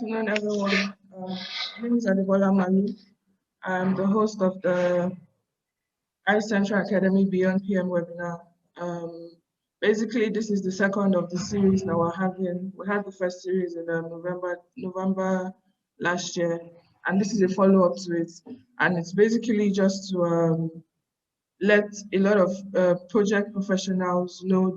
afternoon, everyone. My name is Adegbulugbe. I'm the host of the iCentral Academy Beyond PM webinar. Basically, this is the second of the series that we're having. We had the first series in November last year, and this is a follow-up to it. And it's basically just to let a lot of project professionals know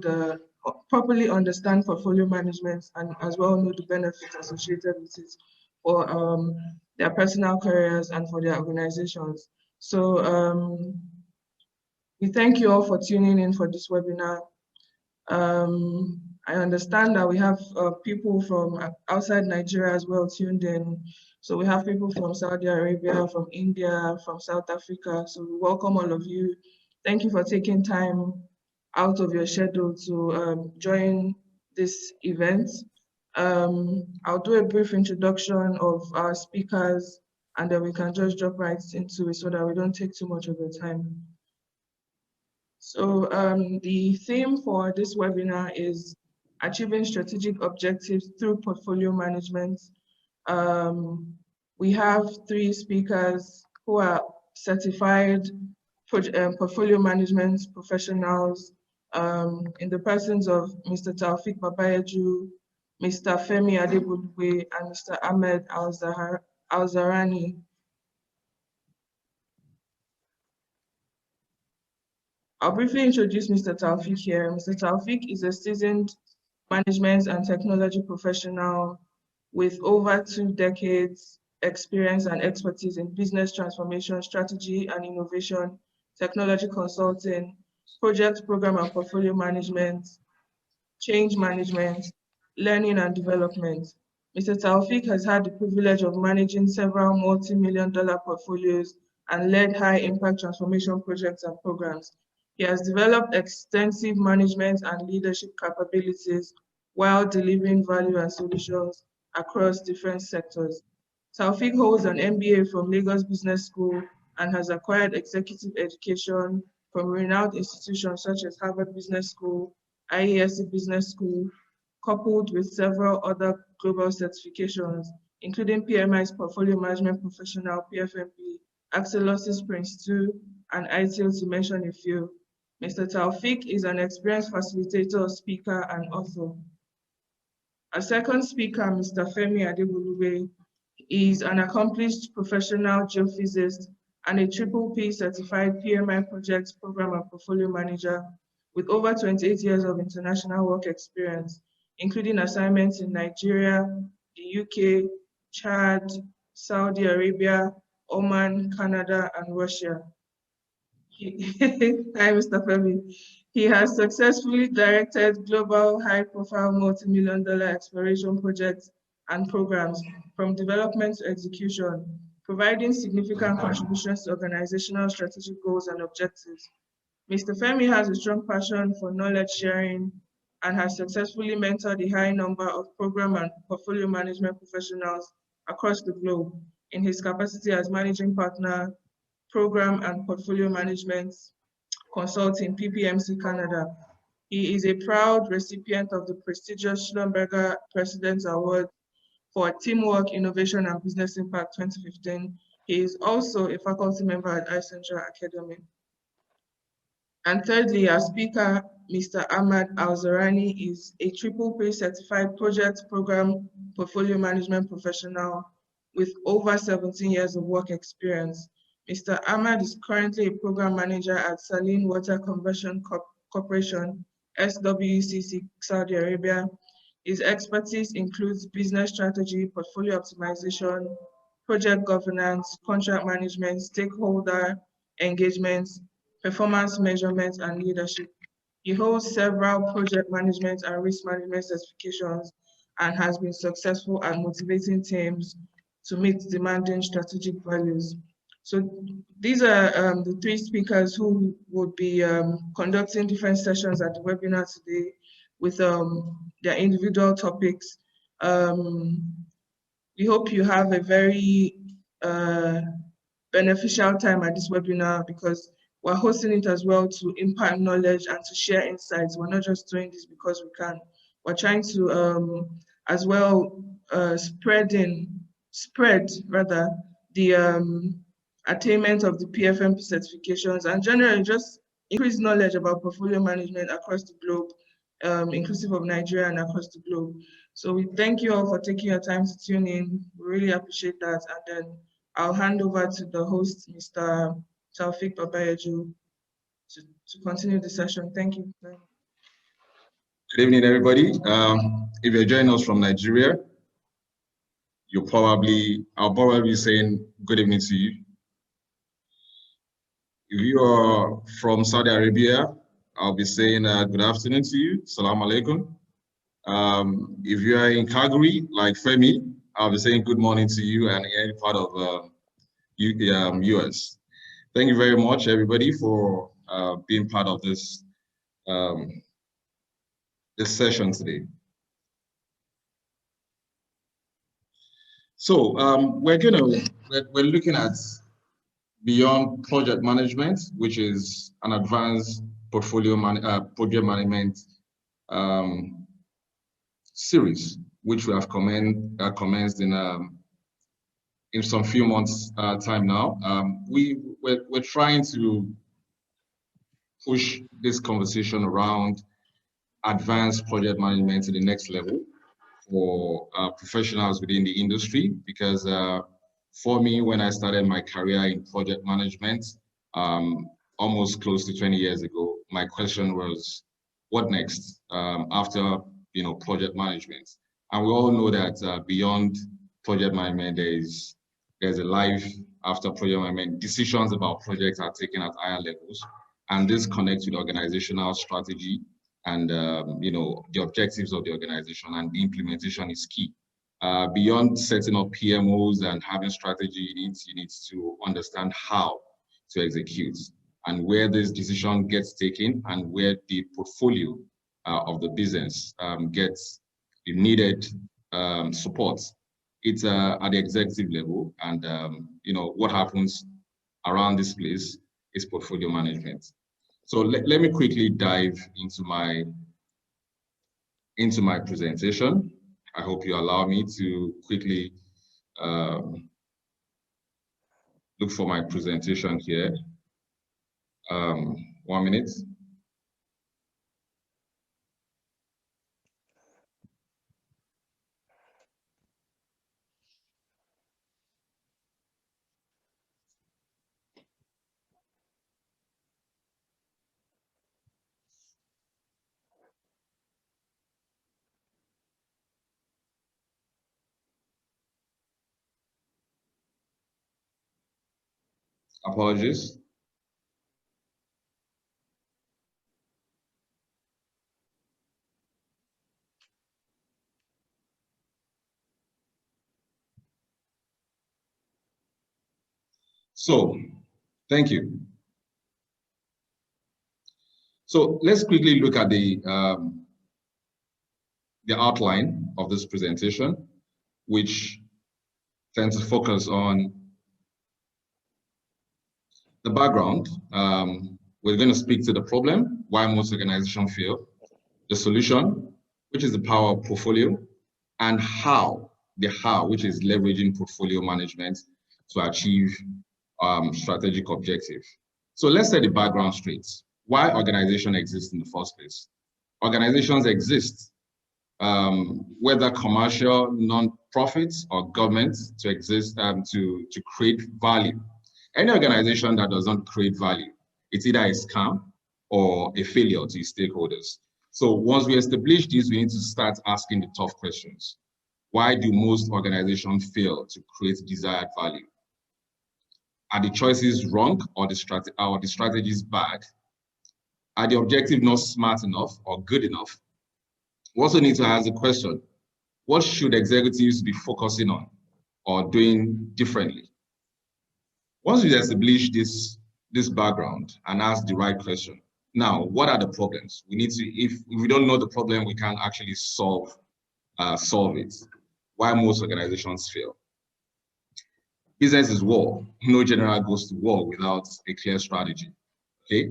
properly understand portfolio management and as well know the benefits associated with it for their personal careers and for their organizations. So we thank you all for tuning in for this webinar. I understand that we have people from outside Nigeria as well tuned in. So we have people from Saudi Arabia, from India, from South Africa. So we welcome all of you. Thank you for taking time out of your schedule to join this event. I'll do a brief introduction of our speakers, and then we can just jump right into it so that we don't take too much of your time. So the theme for this webinar is achieving strategic objectives through portfolio management. We have 3 speakers who are certified portfolio management professionals in the persons of Mr. Taopheek Babayeju, Mr. Femi Adegbulugbe, and Mr. Ahmad Alzahrani. I'll briefly introduce Mr. Taopheek here. Mr. Taopheek is a seasoned management and technology professional with over 2 decades experience and expertise in business transformation, strategy and innovation, technology consulting, project, program and portfolio management, change management, learning and development. Mr. Taopheek has had the privilege of managing several multi-million-dollar portfolios and led high-impact transformation projects and programs. He has developed extensive management and leadership capabilities while delivering value and solutions across different sectors. Taopheek holds an MBA from Lagos Business School and has acquired executive education from renowned institutions such as Harvard Business School, IESE Business School, coupled with several other global certifications, including PMI's Portfolio Management Professional, PFMP, Axelos' Prince 2, and ITIL, to mention a few. Mr. Taopheek is an experienced facilitator, speaker, and author. Our second speaker, Mr. Femi Adegbulugbe, is an accomplished professional geophysicist and a P certified PMI project program and portfolio manager with over 28 years of international work experience, including assignments in Nigeria, the UK, Chad, Saudi Arabia, Oman, Canada, and Russia. Hi, Mr. Femi. He has successfully directed global high-profile multi-million-dollar exploration projects and programs from development to execution, providing significant contributions to organizational strategic goals and objectives. Mr. Femi has a strong passion for knowledge sharing and has successfully mentored a high number of program and portfolio management professionals across the globe in his capacity as managing partner, program and portfolio management consulting, PPMC Canada. He is a proud recipient of the prestigious Schlumberger President's Award for Teamwork, Innovation and Business Impact 2015. He is also a faculty member at iCentral Academy. And thirdly, our speaker, Mr. Ahmad Alzahrani, is a P certified project, program, portfolio management professional with over 17 years of work experience. Mr. Ahmad is currently a program manager at Saline Water Conversion Corporation, SWCC, Saudi Arabia. His expertise includes business strategy, portfolio optimization, project governance, contract management, stakeholder engagement, performance measurement, and leadership. He holds several project management and risk management certifications and has been successful at motivating teams to meet demanding strategic values. So these are the 3 speakers who would be conducting different sessions at the webinar today with their individual topics. We hope you have a very beneficial time at this webinar because we're hosting it as well to impart knowledge and to share insights. We're not just doing this because we can. We're trying to as well spread the attainment of the PFM certifications, and generally just increase knowledge about portfolio management across the globe, inclusive of Nigeria and across the globe. So we thank you all for taking your time to tune in. We really appreciate that. And then I'll hand over to the host, Mr. Taopheek Babayeju, to continue the session. Thank you. Good evening, everybody. If you're joining us from Nigeria, I'll probably be saying good evening to you. If you are from Saudi Arabia, I'll be saying good afternoon to you. Salam alaikum. If you are in Calgary, like Femi, I'll be saying good morning to you and any part of US. Thank you very much, everybody, for being part of this this session today. So we're looking at beyond project management, which is an advanced portfolio project management series, which we have commenced in some few months time now. We're trying to push this conversation around advanced project management to the next level for professionals within the industry, because for me, when I started my career in project management, almost close to 20 years ago, my question was, what next after project management? And we all know that beyond project management, there's a life after project management. Decisions about projects are taken at higher levels, and this connects with organizational strategy and the objectives of the organization, and the implementation is key. Beyond setting up PMOs and having strategy, you need to understand how to execute and where this decision gets taken and where the portfolio of the business gets the needed support. It's at the executive level, and what happens around this place is portfolio management. So let me quickly dive into my presentation. I hope you allow me to quickly look for my presentation here. 1 minute. Apologies. So, thank you. So let's quickly look at the outline of this presentation, which tends to focus on the background. We're going to speak to the problem, why most organizations fail, the solution, which is the power of portfolio, and the how, which is leveraging portfolio management to achieve strategic objectives. So let's set the background straight. Why organizations exist in the first place? Organizations exist, whether commercial, non-profits, or government, to exist to create value. Any organization that doesn't create value, it's either a scam or a failure to its stakeholders. So once we establish this, we need to start asking the tough questions. Why do most organizations fail to create desired value? Are the choices wrong, or the strategies bad? Are the objectives not smart enough or good enough? We also need to ask the question, what should executives be focusing on or doing differently? Once we establish this background and ask the right question, now, what are the problems? We need to, if we don't know the problem, we can't actually solve it. Why most organizations fail? Business is war. No general goes to war without a clear strategy, okay?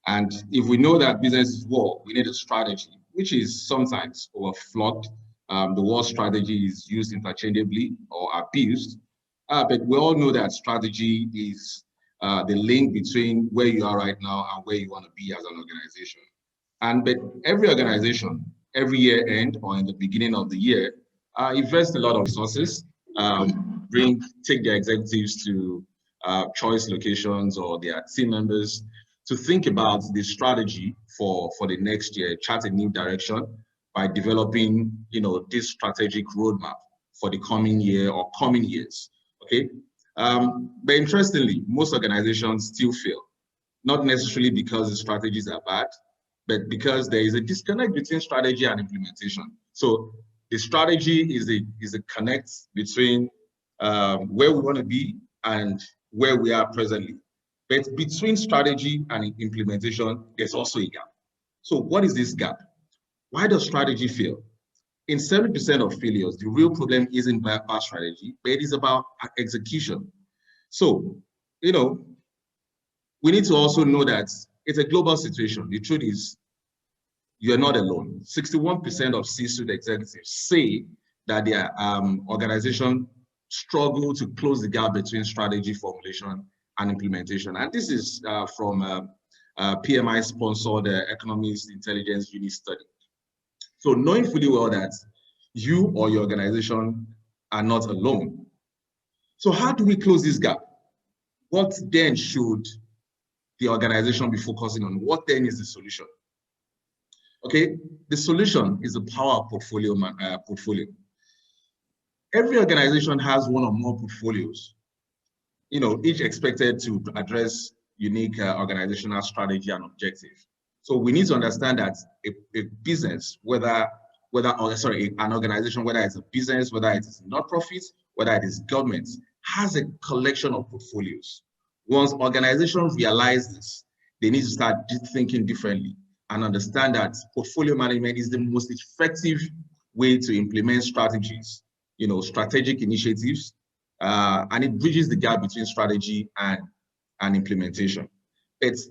And if we know that business is war, we need a strategy, which is sometimes overflogged the word strategy is used interchangeably or abused, but we all know that strategy is the link between where you are right now and where you want to be as an organization. But every organization, every year end or in the beginning of the year, invest a lot of resources, take their executives to choice locations or their team members to think about the strategy for the next year, chart a new direction by developing, this strategic roadmap for the coming year or coming years. Okay. But interestingly, most organizations still fail, not necessarily because the strategies are bad, but because there is a disconnect between strategy and implementation. So the strategy is a connect between where we want to be and where we are presently. But between strategy and implementation, there's also a gap. So what is this gap? Why does strategy fail? In 70% of failures, the real problem isn't bad strategy, but it is about execution. So, we need to also know that it's a global situation. The truth is, you're not alone. 61% of C-suite executives say that their organization struggle to close the gap between strategy formulation and implementation. And this is from PMI-sponsored Economist Intelligence Unit study. So knowing fully well that you or your organization are not alone. So how do we close this gap? What then should the organization be focusing on? What then is the solution? Okay, the solution is the power of portfolio. Every organization has one or more portfolios, each expected to address unique organizational strategy and objective. So we need to understand that a business, an organization, whether it's a business, whether it is not-profit, whether it is government, has a collection of portfolios. Once organizations realize this, they need to start thinking differently and understand that portfolio management is the most effective way to implement strategies, strategic initiatives, and it bridges the gap between strategy and implementation. It's,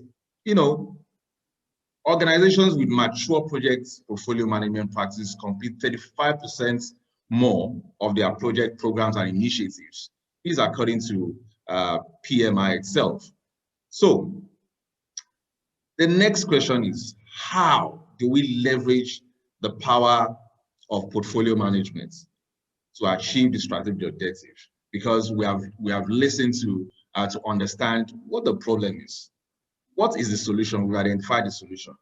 organizations with mature project portfolio management practice complete 35% more of their project programs and initiatives. These are according to PMI itself. So the next question is, how do we leverage the power of portfolio management to achieve the strategic objective? Because we have listened to understand what the problem is. What is the solution? We've identified the solution.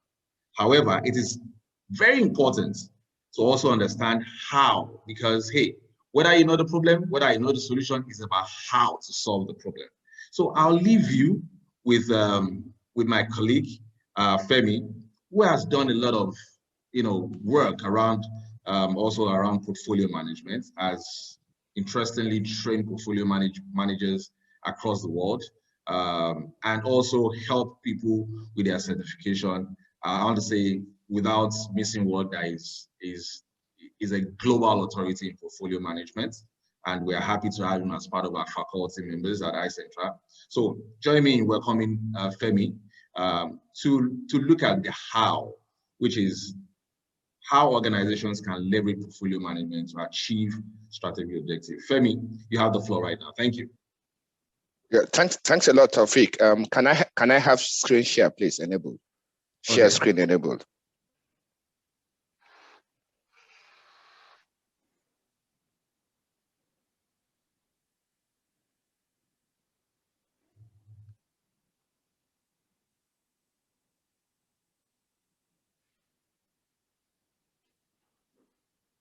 However, it is very important to also understand how, because hey, whether you know the problem, whether you know the solution, is about how to solve the problem. So I'll leave you with my colleague, Femi, who has done a lot of work around also around portfolio management, as interestingly trained portfolio managers across the world, and also help people with their certification. I want to say, without missing word, that is a global authority in portfolio management, and we are happy to have him as part of our faculty members at iCentral. So join me in welcoming Femi to look at the how, which is how organizations can leverage portfolio management to achieve strategic objectives. Femi, you have the floor right now. Thank you. Yeah, thanks a lot, Taopheek. Can I have screen share, please? Enabled. Share screen enabled.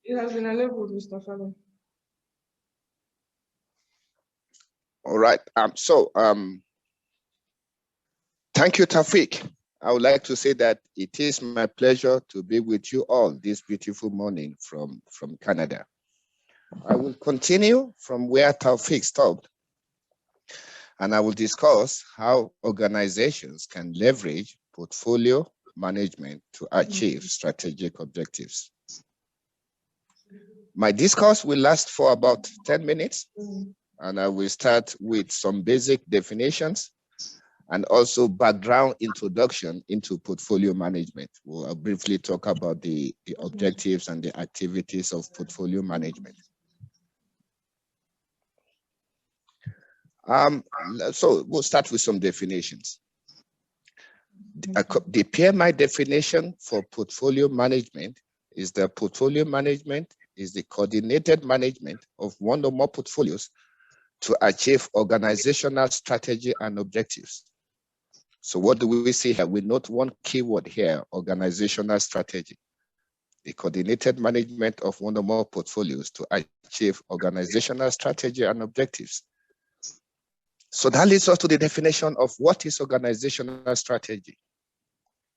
It has been enabled, Mr. Femi. All right. Thank you, Taopheek. I would like to say that it is my pleasure to be with you all this beautiful morning from Canada. I will continue from where Taopheek stopped, and I will discuss how organizations can leverage portfolio management to achieve strategic objectives. My discourse will last for about 10 minutes, and I will start with some basic definitions and also background introduction into portfolio management. We'll briefly talk about the objectives and the activities of portfolio management. So we'll start with some definitions. The PMI definition for portfolio management is that portfolio management is the coordinated management of one or more portfolios to achieve organizational strategy and objectives. So what do we see here? We note one keyword here, organizational strategy. The coordinated management of one or more portfolios to achieve organizational strategy and objectives. So that leads us to the definition of what is organizational strategy.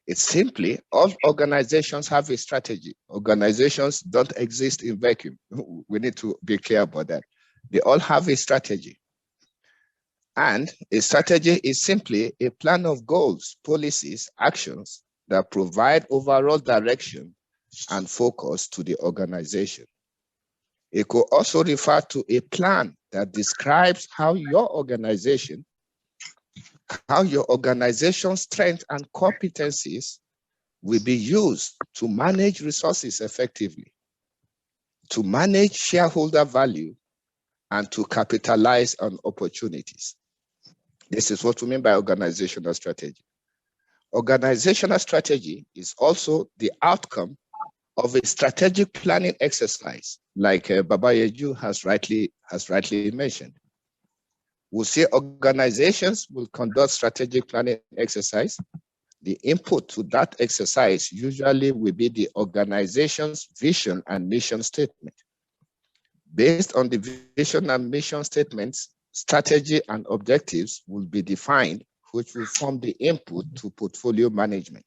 It's simply all organizations have a strategy. Organizations don't exist in vacuum. We need to be clear about that. They all have a strategy. And a strategy is simply a plan of goals, policies, actions that provide overall direction and focus to the organization. It could also refer to a plan that describes how your organization's strengths and competencies will be used to manage resources effectively, to manage shareholder value, and to capitalize on opportunities. This is what we mean by organizational strategy. Organizational strategy is also the outcome of a strategic planning exercise, like Babayeju has rightly mentioned. We'll see organizations will conduct strategic planning exercise. The input to that exercise usually will be the organization's vision and mission statement. Based on the vision and mission statements, strategy and objectives will be defined, which will form the input to portfolio management.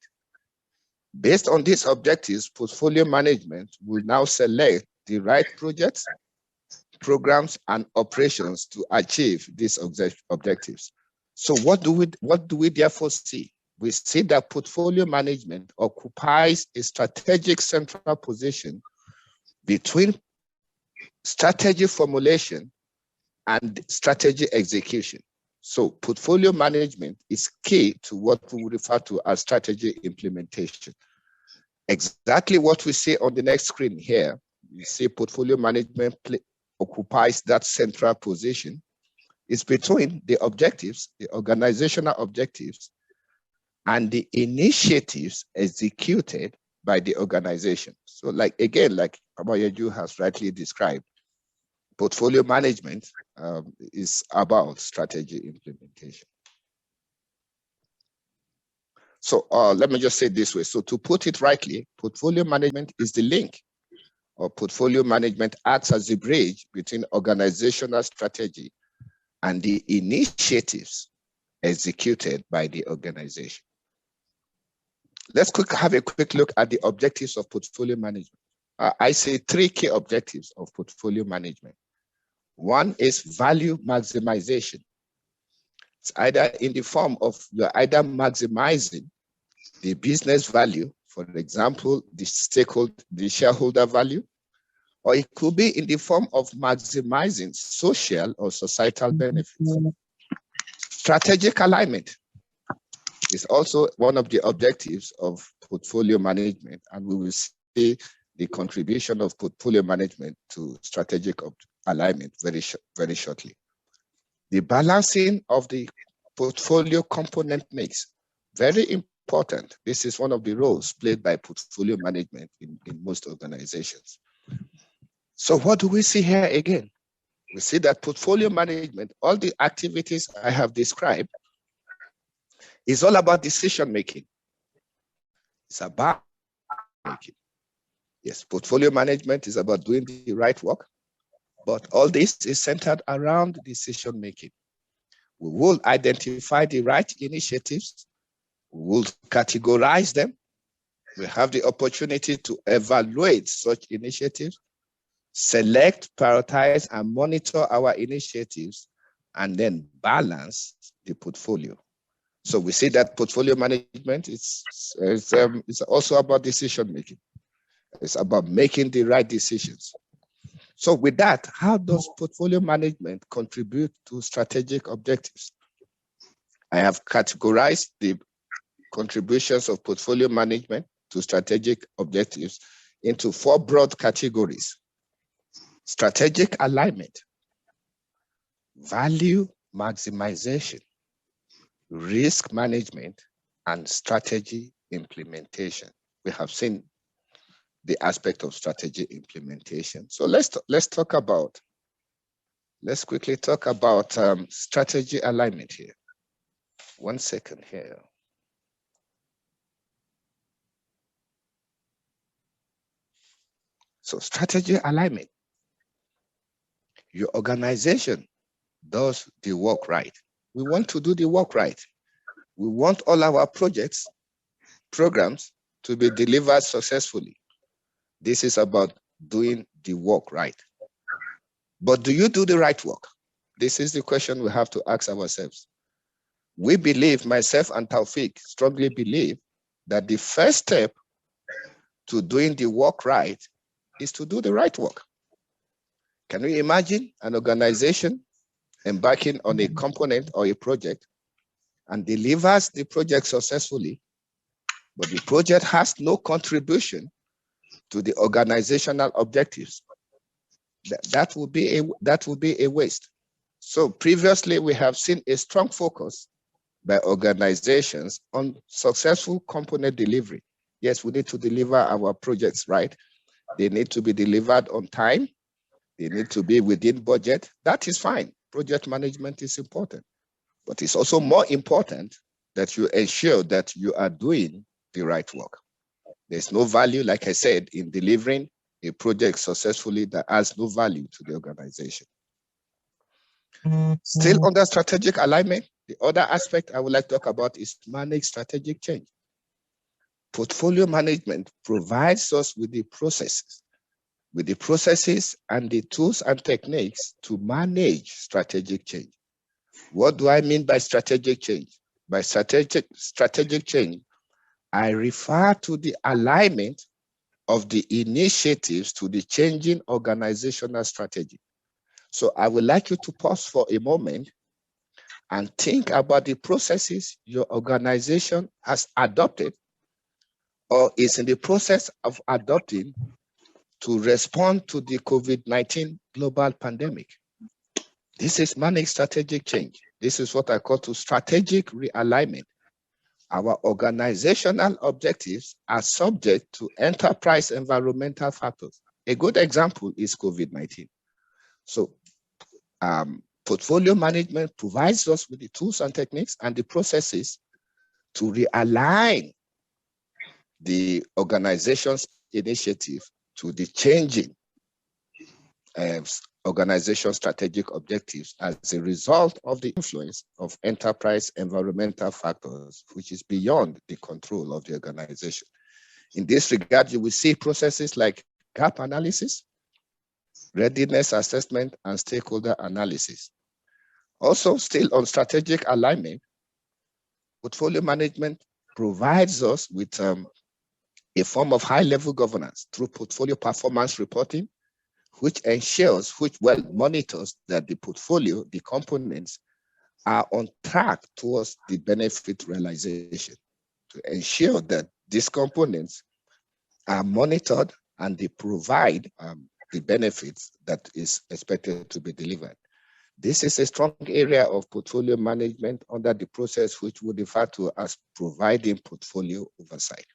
Based on these objectives, portfolio management will now select the right projects, programs, and operations to achieve these objectives. So what do we therefore see? We see that portfolio management occupies a strategic central position between strategy formulation and strategy execution. So portfolio management is key to what we refer to as strategy implementation. Exactly what we see on the next screen here, you see portfolio management occupies that central position. It's between the objectives, the organizational objectives, and the initiatives executed by the organization. So like Babayeju has rightly described, portfolio management is about strategy implementation. So let me just say it this way. So to put it rightly, portfolio management is the link, or portfolio management acts as a bridge between organizational strategy and the initiatives executed by the organization. Let's have a quick look at the objectives of portfolio management. I see three key objectives of portfolio management. One is value maximization. It's either in the form of you're either maximizing the business value, for example, the shareholder value, or it could be in the form of maximizing social or societal benefits. Strategic alignment is also one of the objectives of portfolio management, and we will see the contribution of portfolio management to strategic alignment very shortly. The balancing of the portfolio component mix, very important. This is one of the roles played by portfolio management in most organizations. So what do we see here again? We see that portfolio management, all the activities I have described, is all about decision making. It's about making. Yes, portfolio management is about doing the right work, but all this is centered around decision making. We will identify the right initiatives, we will categorize them, we have the opportunity to evaluate such initiatives, select, prioritize, and monitor our initiatives, and then balance the portfolio. So we see that portfolio management is also about decision making. It's about making the right decisions. So with that, how does portfolio management contribute to strategic objectives? I have categorized the contributions of portfolio management to strategic objectives into 4 broad categories: strategic alignment, value maximization, risk management, and strategy implementation. We have seen the aspect of strategy implementation. So let's quickly talk about strategy alignment here. 1 second here. So strategy alignment. Your organization does the work right. We want to do the work right. We want all our projects, programs to be delivered successfully. This is about doing the work right. But do you do the right work? This is the question we have to ask ourselves. We believe, myself and Taopheek strongly believe, that the first step to doing the work right is to do the right work. Can you imagine an organization embarking on a component or a project and delivers the project successfully, but the project has no contribution to the organizational objectives? That would be a waste. So previously, we have seen a strong focus by organizations on successful component delivery. Yes, we need to deliver our projects right. They need to be delivered on time. They need to be within budget. That is fine. Project management is important. But it's also more important that you ensure that you are doing the right work. There's no value, like I said, in delivering a project successfully that adds no value to the organization. Still under strategic alignment, the other aspect I would like to talk about is manage strategic change. Portfolio management provides us with the processes and the tools and techniques to manage strategic change. What do I mean by strategic change? By strategic change, I refer to the alignment of the initiatives to the changing organizational strategy. So I would like you to pause for a moment and think about the processes your organization has adopted or is in the process of adopting to respond to the COVID-19 global pandemic. This is managed strategic change. This is what I call to strategic realignment. Our organizational objectives are subject to enterprise environmental factors. A good example is COVID-19. So portfolio management provides us with the tools and techniques and the processes to realign the organization's initiative to the changing organization strategic objectives as a result of the influence of enterprise environmental factors, which is beyond the control of the organization. In this regard, you will see processes like gap analysis, readiness assessment, and stakeholder analysis. Also, still on strategic alignment, portfolio management provides us with a form of high-level governance through portfolio performance reporting, which monitors that the portfolio, the components, are on track towards the benefit realization, to ensure that these components are monitored and they provide the benefits that is expected to be delivered. This is a strong area of portfolio management under the process which we refer to as providing portfolio oversight.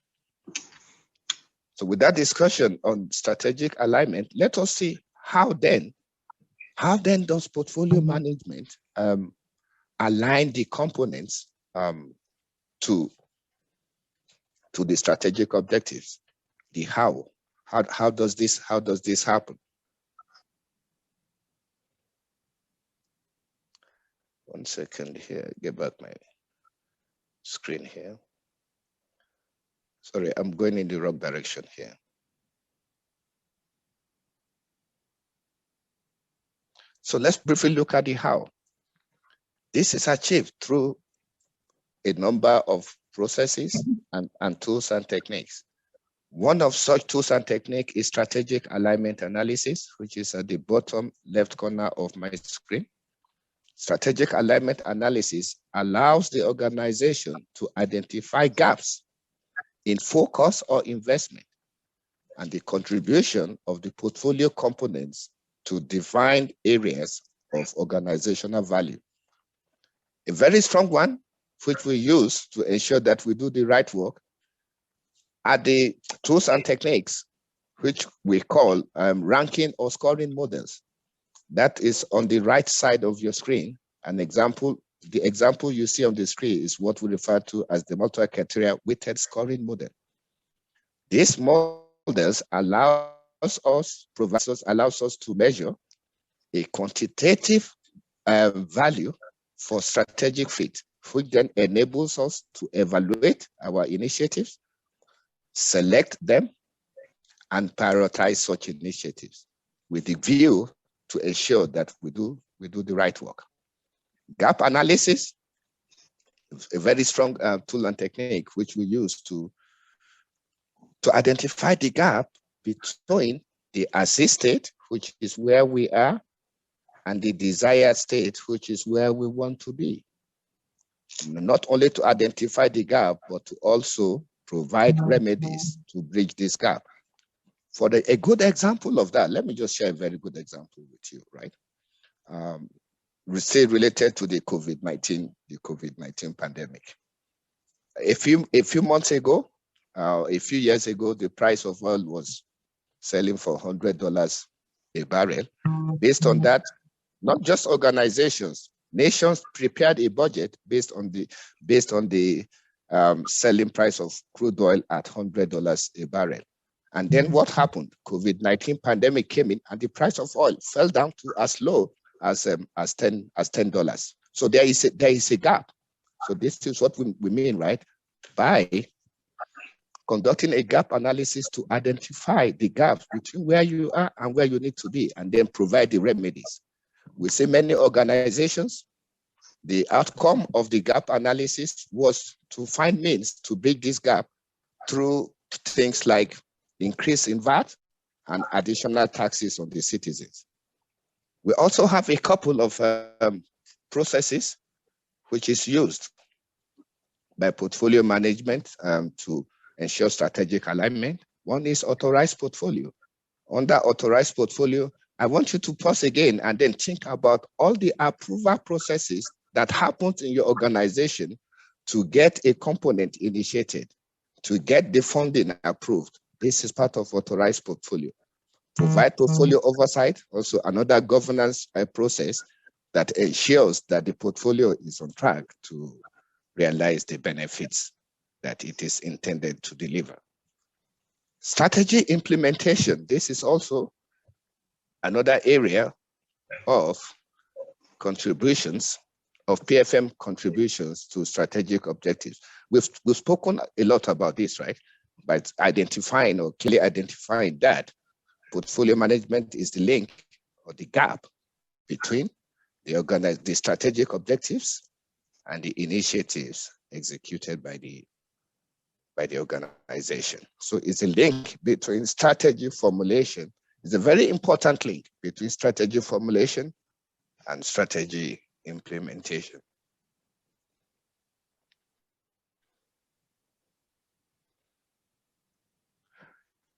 So with that discussion on strategic alignment, let us see how then does portfolio management align the components to the strategic objectives. The how does this happen? One second here, get back my screen here. Sorry, I'm going in the wrong direction here. So let's briefly look at the how. This is achieved through a number of processes and tools and techniques. One of such tools and techniques is strategic alignment analysis, which is at the bottom left corner of my screen. Strategic alignment analysis allows the organization to identify gaps in focus or investment and the contribution of the portfolio components to defined areas of organizational value. A very strong one, which we use to ensure that we do the right work, are the tools and techniques, which we call ranking or scoring models. That is on the right side of your screen. An example, the example you see on the screen is what we refer to as the multi-criteria weighted scoring model. These models allows us to measure a quantitative value for strategic fit, which then enables us to evaluate our initiatives, select them, and prioritize such initiatives with the view to ensure that we do the right work. Gap analysis, a very strong tool and technique which we use to identify the gap between the as-is state, which is where we are, and the desired state, which is where we want to be. Not only to identify the gap, but to also provide remedies to bridge this gap. For a good example of that, let me just share a very good example with you, right? Still related to the COVID-19 pandemic. A few months ago, a few years ago, the price of oil was selling for $100 a barrel. Based on that, not just organizations, nations prepared a budget based on the selling price of crude oil at $100 a barrel. And then what happened? COVID-19 pandemic came in, and the price of oil fell down to as low as $10. So there is a gap. So this is what we mean, right? By conducting a gap analysis to identify the gaps between where you are and where you need to be, and then provide the remedies. We see many organizations, the outcome of the gap analysis was to find means to bridge this gap through things like increase in VAT and additional taxes on the citizens. We also have a couple of processes which is used by portfolio management to ensure strategic alignment. One is authorized portfolio. Under authorized portfolio, I want you to pause again and then think about all the approval processes that happens in your organization to get a component initiated, to get the funding approved. This is part of authorized portfolio. Provide portfolio oversight, also another governance process that ensures that the portfolio is on track to realize the benefits that it is intended to deliver. Strategy implementation. This is also another area of contributions, of PFM contributions to strategic objectives. We've spoken a lot about this, right? But identifying or clearly identifying that portfolio management is the link or the gap between the strategic objectives and the initiatives executed by the organization. So it's a link between strategy formulation. It's a very important link between strategy formulation and strategy implementation.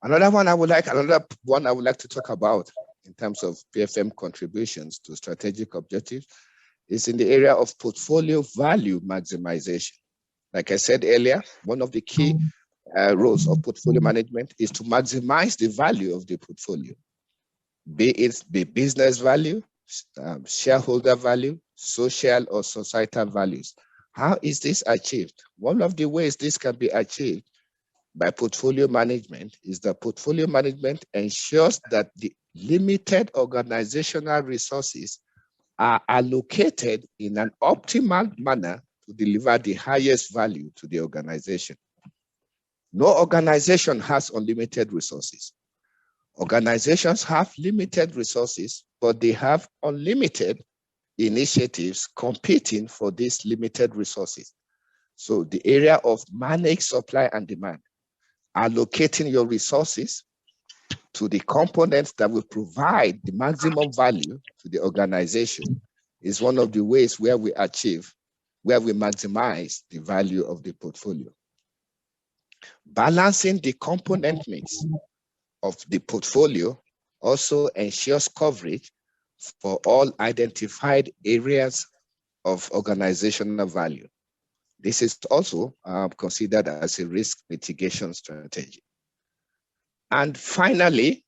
Another one I would like to talk about in terms of PFM contributions to strategic objectives is in the area of portfolio value maximization. Like I said earlier, one of the key roles of portfolio management is to maximize the value of the portfolio, be it the business value, shareholder value, social or societal values. How is this achieved? One of the ways this can be achieved by portfolio management is that portfolio management ensures that the limited organizational resources are allocated in an optimal manner to deliver the highest value to the organization. No organization has unlimited resources. Organizations have limited resources, but they have unlimited initiatives competing for these limited resources. So the area of managed supply and demand, allocating your resources to the components that will provide the maximum value to the organization is one of the ways where we maximize the value of the portfolio. Balancing the component mix of the portfolio also ensures coverage for all identified areas of organizational value. This is also considered as a risk mitigation strategy. And finally,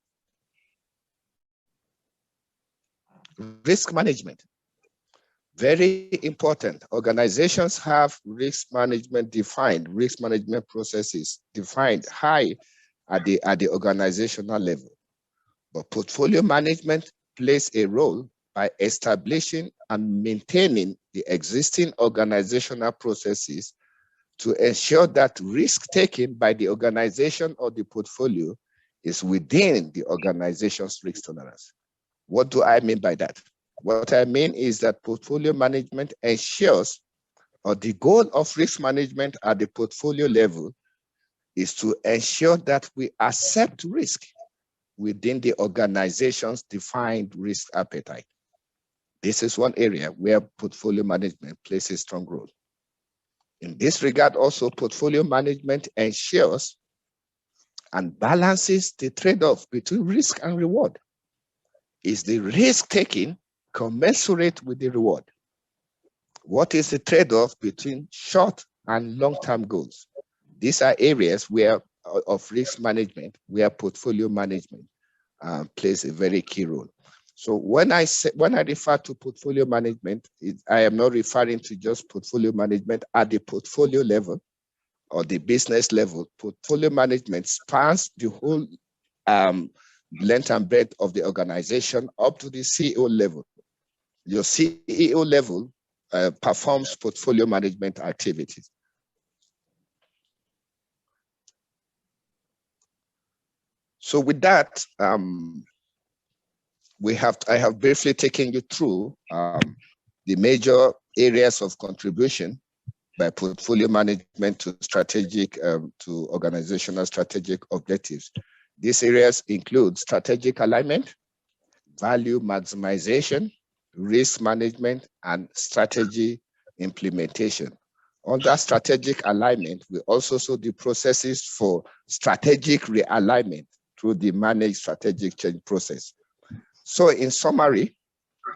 risk management. Very important. Organizations have risk management processes defined high at the organizational level. But portfolio management plays a role by establishing and maintaining the existing organizational processes to ensure that risk taken by the organization or the portfolio is within the organization's risk tolerance. What do I mean by that? What I mean is that portfolio management ensures, or the goal of risk management at the portfolio level is to ensure that we accept risk within the organization's defined risk appetite. This is one area where portfolio management plays a strong role. In this regard, also, portfolio management ensures and balances the trade-off between risk and reward. Is the risk taking commensurate with the reward? What is the trade-off between short and long-term goals? These are areas of risk management where portfolio management plays a very key role. So when I refer to portfolio management, I am not referring to just portfolio management at the portfolio level or the business level. Portfolio management spans the whole length and breadth of the organization up to the CEO level. Your CEO level performs portfolio management activities. So with that, I have briefly taken you through the major areas of contribution by portfolio management to organizational strategic objectives. These areas include strategic alignment, value maximization, risk management, and strategy implementation. Under strategic alignment, we also saw the processes for strategic realignment through the managed strategic change process. So in summary,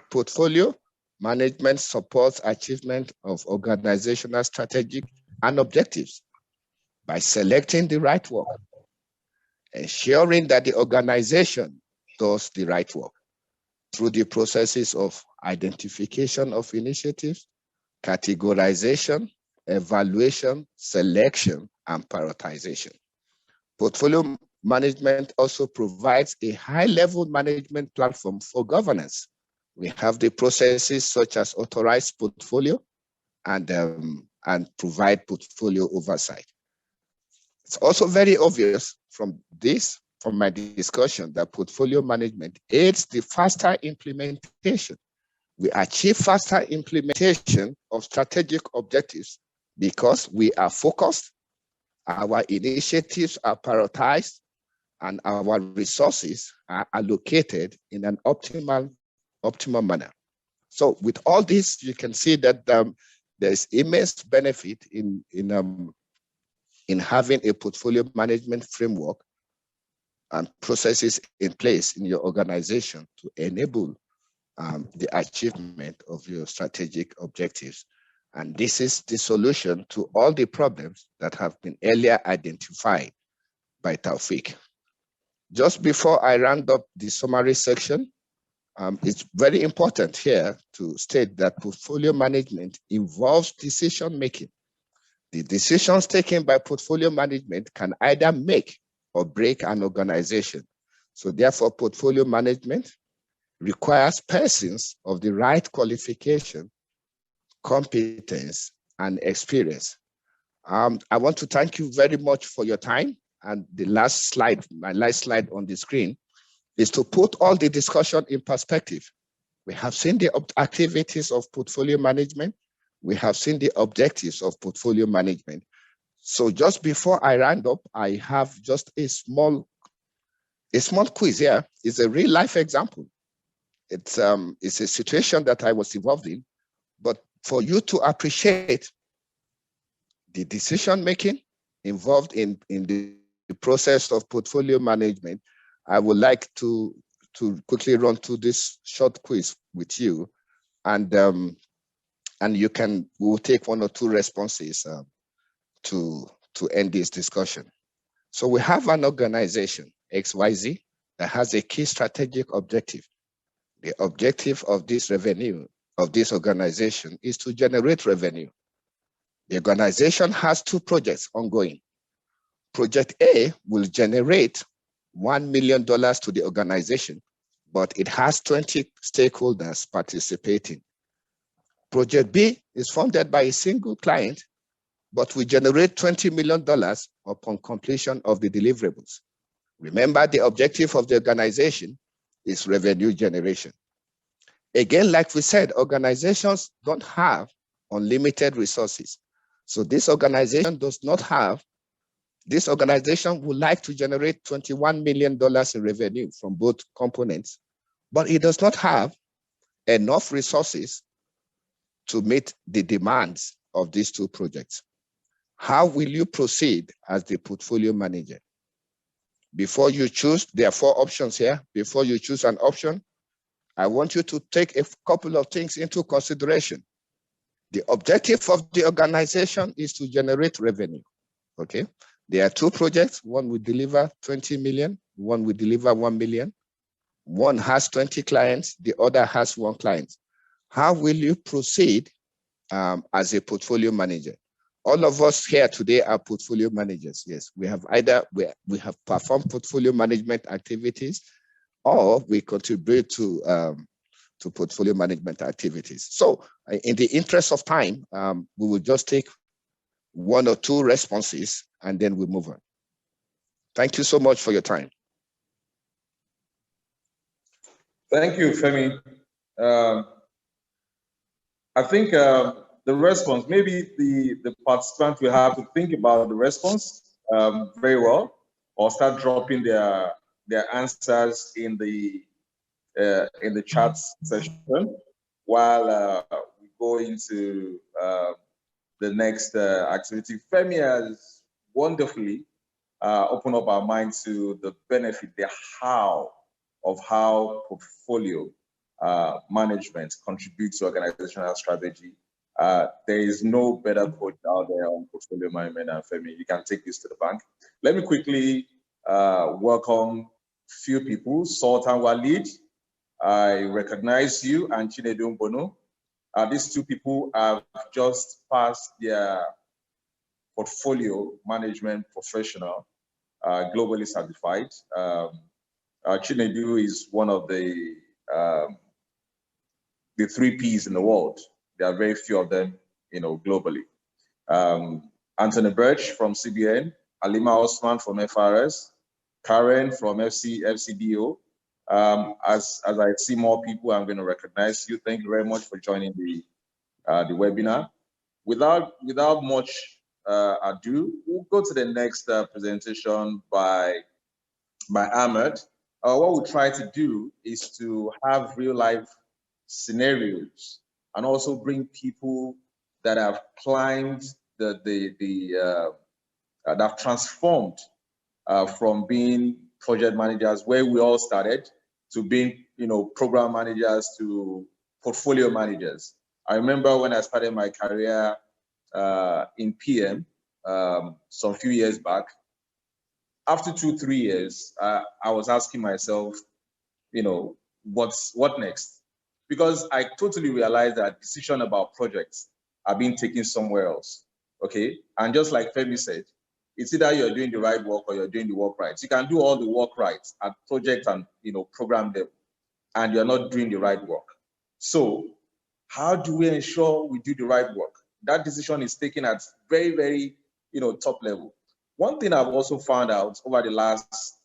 portfolio management supports achievement of organizational strategic and objectives by selecting the right work, ensuring that the organization does the right work through the processes of identification of initiatives, categorization, evaluation, selection, and prioritization. Portfolio management also provides a high-level management platform for governance. We have the processes such as authorized portfolio and provide portfolio oversight. It's also very obvious from my discussion that portfolio management aids the faster implementation. We achieve faster implementation of strategic objectives because we are focused, our initiatives are prioritized, and our resources are allocated in an optimal manner. So with all this, you can see that there's immense benefit in having a portfolio management framework and processes in place in your organization to enable the achievement of your strategic objectives. And this is the solution to all the problems that have been earlier identified by Taopheek. Just before I round up the summary section, it's very important here to state that portfolio management involves decision-making. The decisions taken by portfolio management can either make or break an organization. So therefore, portfolio management requires persons of the right qualification, competence, and experience. I want to thank you very much for your time. And the last slide, my last slide on the screen, is to put all the discussion in perspective. We have seen the activities of portfolio management. We have seen the objectives of portfolio management. So just before I round up, I have just a small quiz here. It's a real life example. it's a situation that I was involved in, but for you to appreciate the decision making involved in the process of portfolio management, I would like to quickly run through this short quiz with you, and we'll take one or two responses to end this discussion. So we have an organization, XYZ, that has a key strategic objective. The objective of this revenue, of this organization, is to generate revenue. The organization has two projects ongoing. Project A will generate $1 million to the organization, but it has 20 stakeholders participating. Project B is funded by a single client, but will generate $20 million upon completion of the deliverables. Remember, the objective of the organization is revenue generation. Again, like we said, organizations don't have unlimited resources. So this organization would like to generate $21 million in revenue from both components, but it does not have enough resources to meet the demands of these two projects. How will you proceed as the portfolio manager? Before you choose, there are 4 options here. Before you choose an option, I want you to take a couple of things into consideration. The objective of the organization is to generate revenue, okay? There are 2 projects. One will deliver 20 million, one will deliver 1 million. One has 20 clients, the other has 1 client. How will you proceed as a portfolio manager? All of us here today are portfolio managers. Yes, we have we have performed portfolio management activities, or we contribute to portfolio management activities. So in the interest of time, we will just take 1 or 2 responses and then we move on. Thank you so much for your time. Thank you, Femi. I think the response, maybe the participants will have to think about the response very well, or start dropping their answers in the chat session while we go into the next activity. Femi has wonderfully opened up our mind to the benefit, the how of how portfolio management contributes to organizational strategy. There is no better coach out there on portfolio management than Femi. You can take this to the bank. Let me quickly welcome few people. Sultan Walid, I recognize you, and Chinedu Mbono. These 2 people have just passed their portfolio management professional, globally certified. Chinedu is one of the 3 Ps in the world. There are very few of them, globally. Anthony Birch from CBN, Alima Osman from FRS, Karen from FCDO. As I see more people, I'm going to recognize you. Thank you very much for joining the webinar. Without much ado, we'll go to the next presentation by Ahmad. What we'll try to do is to have real life scenarios and also bring people that have climbed that have transformed from being project managers, where we all started, to being program managers, to portfolio managers. I remember when I started my career in PM some few years back. After 2-3 years, I was asking myself, what next? Because I totally realized that decision about projects are being taken somewhere else. Okay, and just like Femi said, it's either you're doing the right work or you're doing the work right. You can do all the work right at project and program level, and you're not doing the right work. So how do we ensure we do the right work? That decision is taken at very, very top level. One thing I've also found out over the last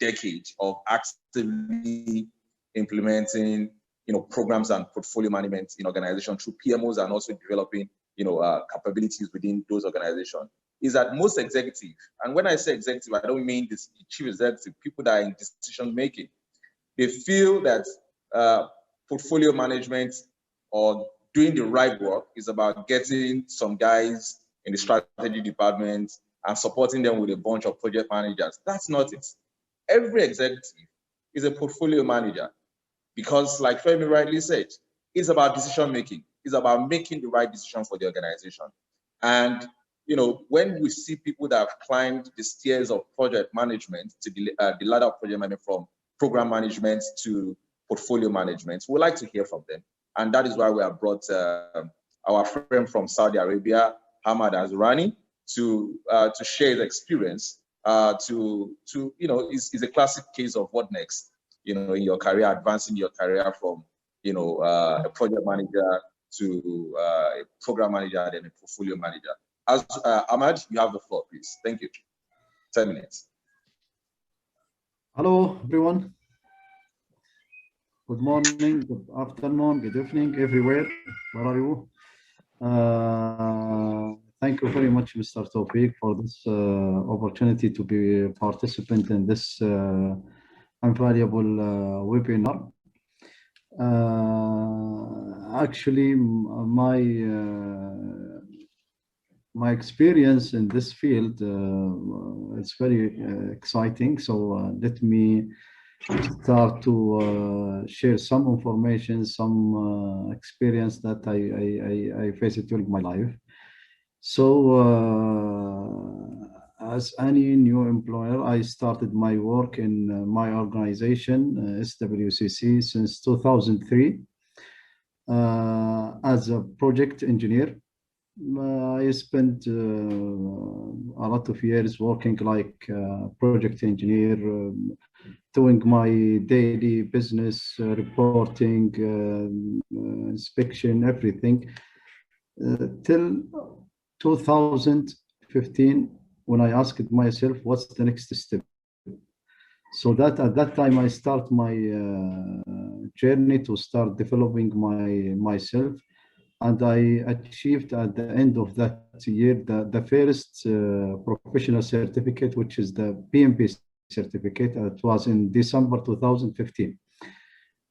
decade of actively implementing programs and portfolio management in organizations through PMOs, and also developing capabilities within those organizations, is that most executive, and when I say executive, I don't mean this chief executive, people that are in decision making, they feel that portfolio management or doing the right work is about getting some guys in the strategy department and supporting them with a bunch of project managers. That's not it. Every executive is a portfolio manager because, like Femi rightly said, it's about decision making. It's about making the right decision for the organization. And when we see people that have climbed the stairs of project management to the ladder of project management from program management to portfolio management, we like to hear from them. And that is why we have brought our friend from Saudi Arabia, Ahmad Alzahrani, to share his experience. Is a classic case of what next, in your career, advancing your career from, a project manager to a program manager and a portfolio manager. Ahmad, you have the floor, please. Thank you. 10 minutes. Hello, everyone. Good morning, good afternoon, good evening, everywhere. Where are you? Thank you very much, Mr. Taopheek, for this opportunity to be a participant in this invaluable webinar. Actually, my experience in this field, it's very exciting. So let me start to share some information, some experience that I faced during my life. So as any new employer, I started my work in my organization, SWCC, since 2003 as a project engineer. I spent a lot of years working like project engineer, doing my daily business reporting, inspection, everything, till 2015, when I asked myself, what's the next step? So that at that time, I start my journey to start developing myself. And I achieved at the end of that year the first professional certificate, which is the PMP certificate. It was in December 2015.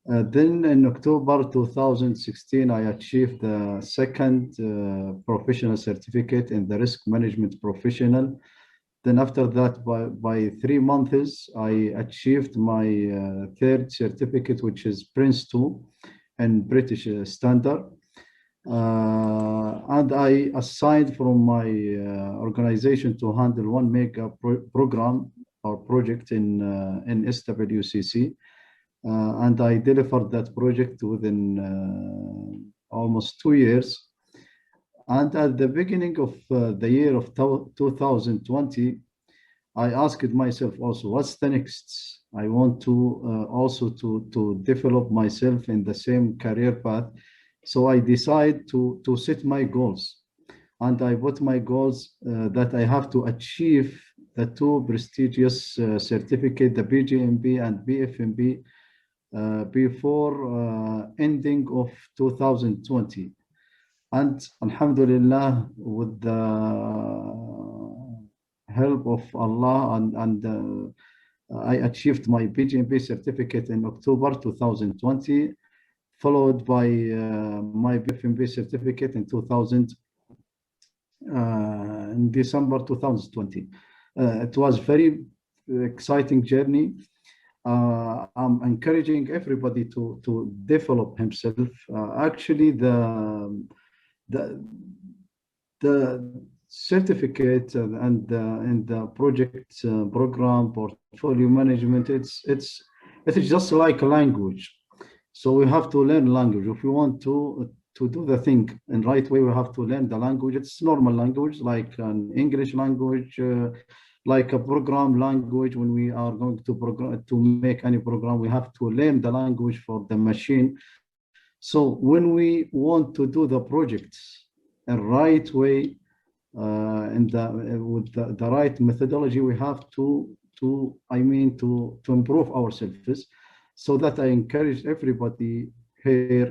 Then in October 2016, I achieved the second professional certificate in the risk management professional. Then after that, by 3 months, I achieved my third certificate, which is Prince 2 and British Standard. And I assigned from my organization to handle one mega program or project in SWCC. And I delivered that project within almost 2 years. And at the beginning of the year of 2020, I asked myself also, what's the next? I want to also to develop myself in the same career path. So I decided to set my goals. And I put my goals that I have to achieve the 2 prestigious certificates, the BGMB and BFMB, before ending of 2020. And Alhamdulillah, with the help of Allah, and I achieved my BGMB certificate in October 2020, followed by my BFMB certificate in December 2020. It was very exciting journey. I'm encouraging everybody to develop himself. Actually, the certificate and the project program portfolio management, it's just like a language. So we have to learn language. If we want to do the thing in right way, we have to learn the language. It's normal language, like an English language, like a program language. When we are going to make any program, we have to learn the language for the machine. So when we want to do the projects in right way, with the right methodology, we have to improve ourselves. So that I encourage everybody here,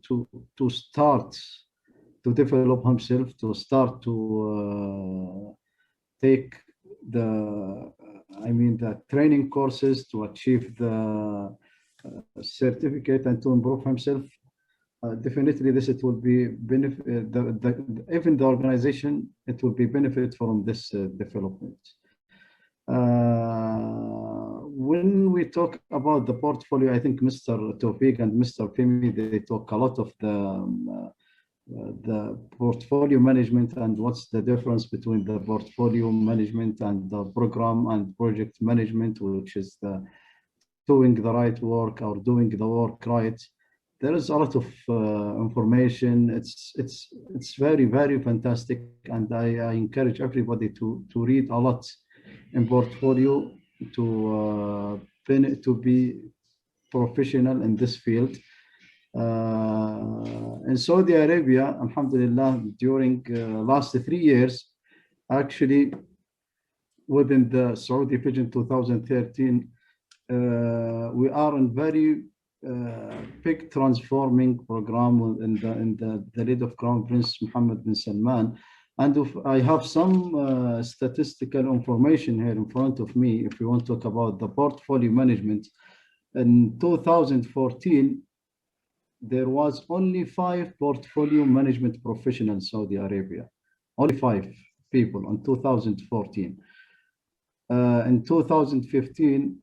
to start to develop himself, to start to take the training courses to achieve the certificate and to improve himself, definitely this it will be benefit. Even the organization, it will be benefit from this development. When we talk about the portfolio, I think Mr. Taopheek and Mr. Femi, they talk a lot of the portfolio management and what's the difference between the portfolio management and the program and project management, which is doing the right work or doing the work right. There is a lot of information. It's very, very fantastic, and I encourage everybody to read a lot in portfolio to be professional in this field. In Saudi Arabia, alhamdulillah, during last 3 years, actually within the Saudi Vision 2013, we are in very big transforming program in the lead of Crown Prince Mohammed bin Salman. And I have some statistical information here in front of me. If you want to talk about the portfolio management, in 2014, there was only 5 portfolio management professionals in Saudi Arabia. Only 5 people in 2014. In 2015,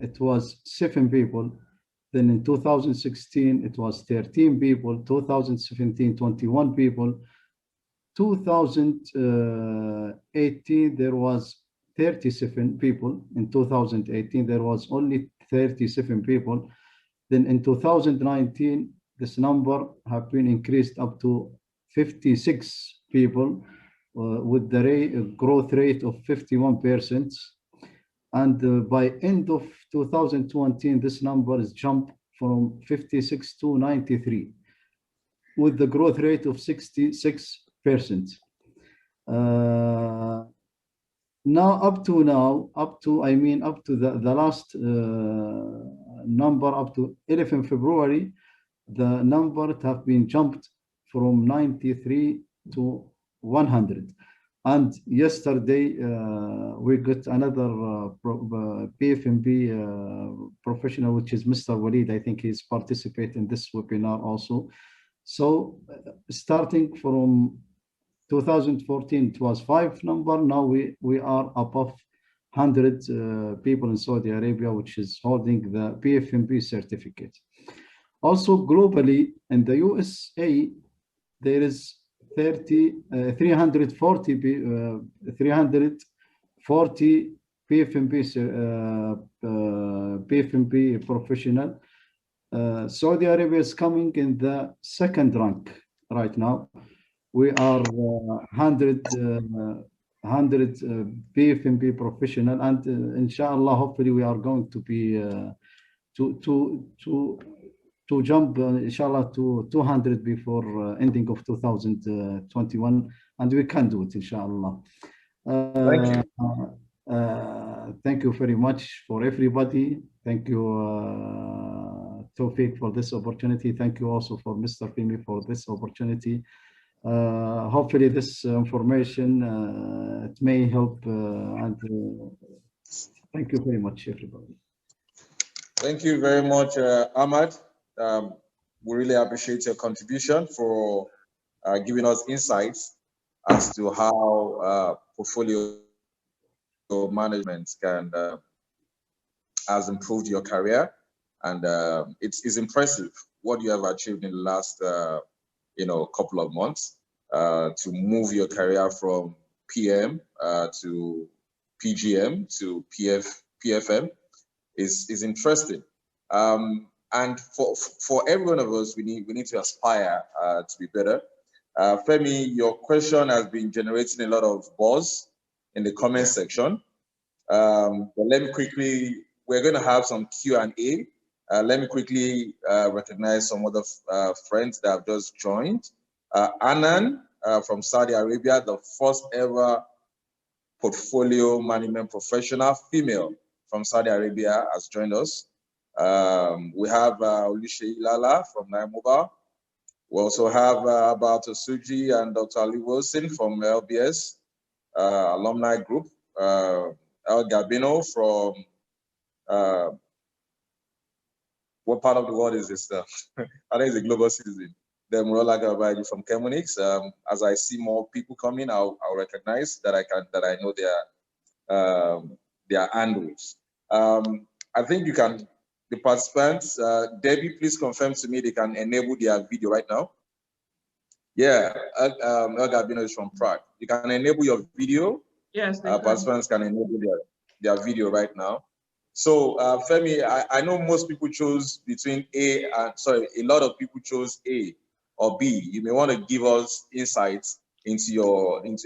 it was 7 people. Then in 2016, it was 13 people. 2017, 21 people. 2018, there was 37 people. In 2018, there was only 37 people. Then in 2019, this number have been increased up to 56 people with the growth rate of 51%. And by end of 2020, this number is jumped from 56 to 93 with the growth rate of 66%. Now, up to the last number, up to 11 February, the number have been jumped from 93 to 100. And yesterday, we got another PFMB professional, which is Mr. Walid. I think he's participating in this webinar also. So starting from 2014, it was 5 number. Now we are above 100 people in Saudi Arabia, which is holding the PFMB certificate. Also globally, in the USA, there is 340 PFMB professional. Saudi Arabia is coming in the 2nd rank right now. We are 100 PFMB professional, and inshallah, hopefully, we are going to be to jump, inshallah, to 200 before ending of 2021, and we can do it, inshallah. Thank you. Thank you very much for everybody. Thank you, Taopheek, for this opportunity. Thank you also for Mr. Femi for this opportunity. Hopefully, this information it may help, and thank you very much, everybody. Thank you very much, Ahmad. We really appreciate your contribution for giving us insights as to how portfolio management has improved your career, and it's impressive what you have achieved in the last couple of months to move your career from PM to PGM to PFM is interesting. And for every one of us, we need to aspire to be better. Femi, your question has been generating a lot of buzz in the comment section. But let me quickly, we're going to have some Q&A. Let me quickly recognize some other friends that have just joined. Anan from Saudi Arabia, the first ever portfolio management professional female from Saudi Arabia has joined us. We have Olushe Ilala from Naimoba. We also have Abato Suji and Dr. Ali Wilson from LBS Alumni Group. El Gabino from what part of the world is this stuff? I think it's a global citizen. Then Taopheek Babayeju from Chemonix. As I see more people coming, I'll recognize that I know their handles. I think you can, the participants, Debbie, please confirm to me they can enable their video right now. Yeah, Gabino is from Prague. You can enable your video. Yes, participants can enable their video right now. So Femi, I know most people chose between A and, sorry, a lot of people chose A or B. You may want to give us insights into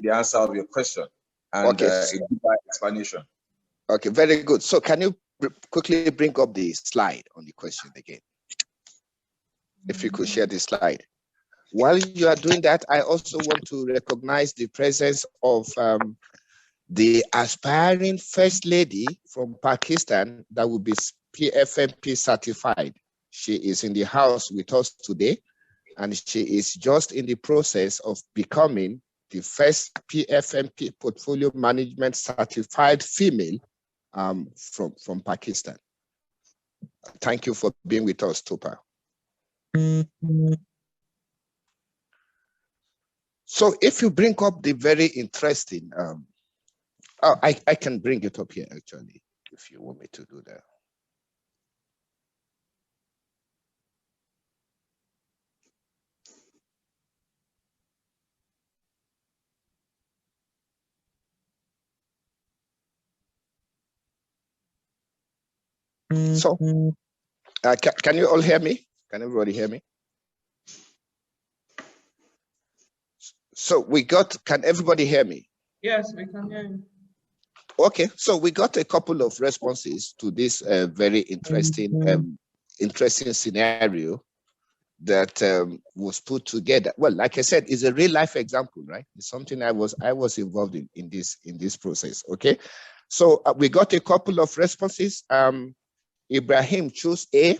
the answer of your question and okay. A deeper explanation. Okay, very good. So can you quickly bring up the slide on the question again? If you could share the slide. While you are doing that, I also want to recognize the presence of the aspiring First Lady from Pakistan that will be PFMP certified. She is in the house with us today, and she is just in the process of becoming the first PFMP portfolio management certified female from Pakistan. Thank you for being with us, Tupa. So if you bring up the very interesting, I can bring it up here actually, if you want me to do that. So, can you all hear me? Can everybody hear me? So we got, can everybody hear me? Yes, we can hear you. Okay, so we got a couple of responses to this very interesting, interesting scenario that was put together. Well, like I said, it's a real life example, right? It's something I was involved in this process. Okay, so we got a couple of responses. Ibrahim chose A,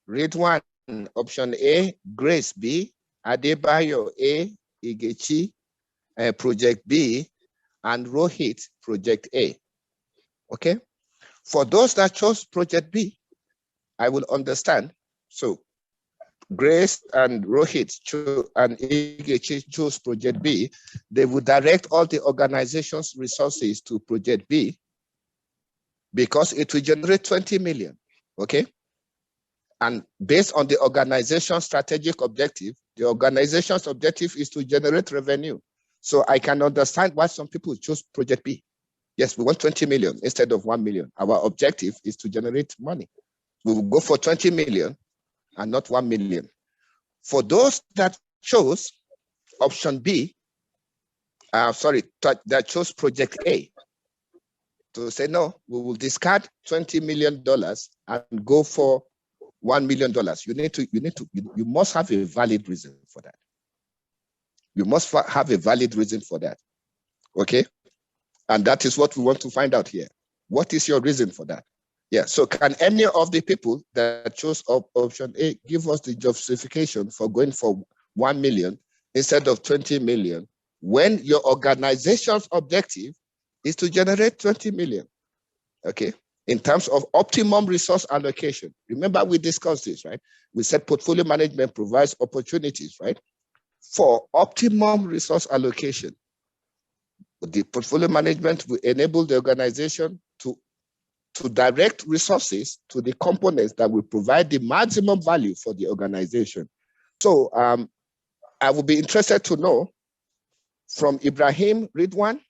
Ridwan option A, Grace B, Adebayo A, Igechi project B, and Rohit project A. Okay, for those that chose project B, I will understand. So Grace and Rohit and Igechi chose project B. They would direct all the organization's resources to project B because it will generate 20 million. Okay, and based on the organization's strategic objective, the organization's objective is to generate revenue. So I can understand why some people choose project B. Yes, we want 20 million instead of 1 million. Our objective is to generate money. We will go for 20 million and not 1 million. For those that chose option B, that chose project A, to say no, we will discard $20 million and go for $1 million. You must have a valid reason for that. You must have a valid reason for that. Okay? And that is what we want to find out here. What is your reason for that? Yeah, so can any of the people that chose option A give us the justification for going for 1 million instead of 20 million when your organization's objective is to generate 20 million? Okay, in terms of optimum resource allocation. Remember we discussed this, right? We said portfolio management provides opportunities, right? For optimum resource allocation. The portfolio management will enable the organization to direct resources to the components that will provide the maximum value for the organization. So I would be interested to know from Ibrahim, Ridwan,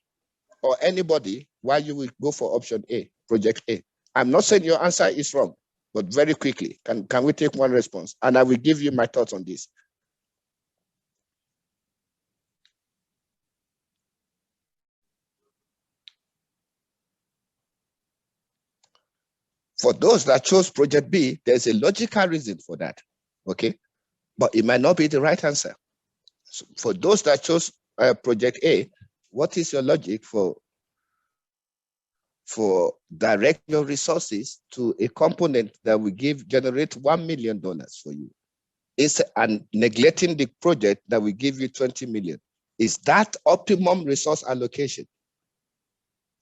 or anybody why you will go for option A, project A. I'm not saying your answer is wrong, but very quickly, can we take one response? And I will give you my thoughts on this. For those that chose project B, there's a logical reason for that, okay? But it might not be the right answer. So for those that chose project A, what is your logic for direct your resources to a component that will generate $1 million for you, and neglecting the project that will give you 20 million? Is that optimum resource allocation?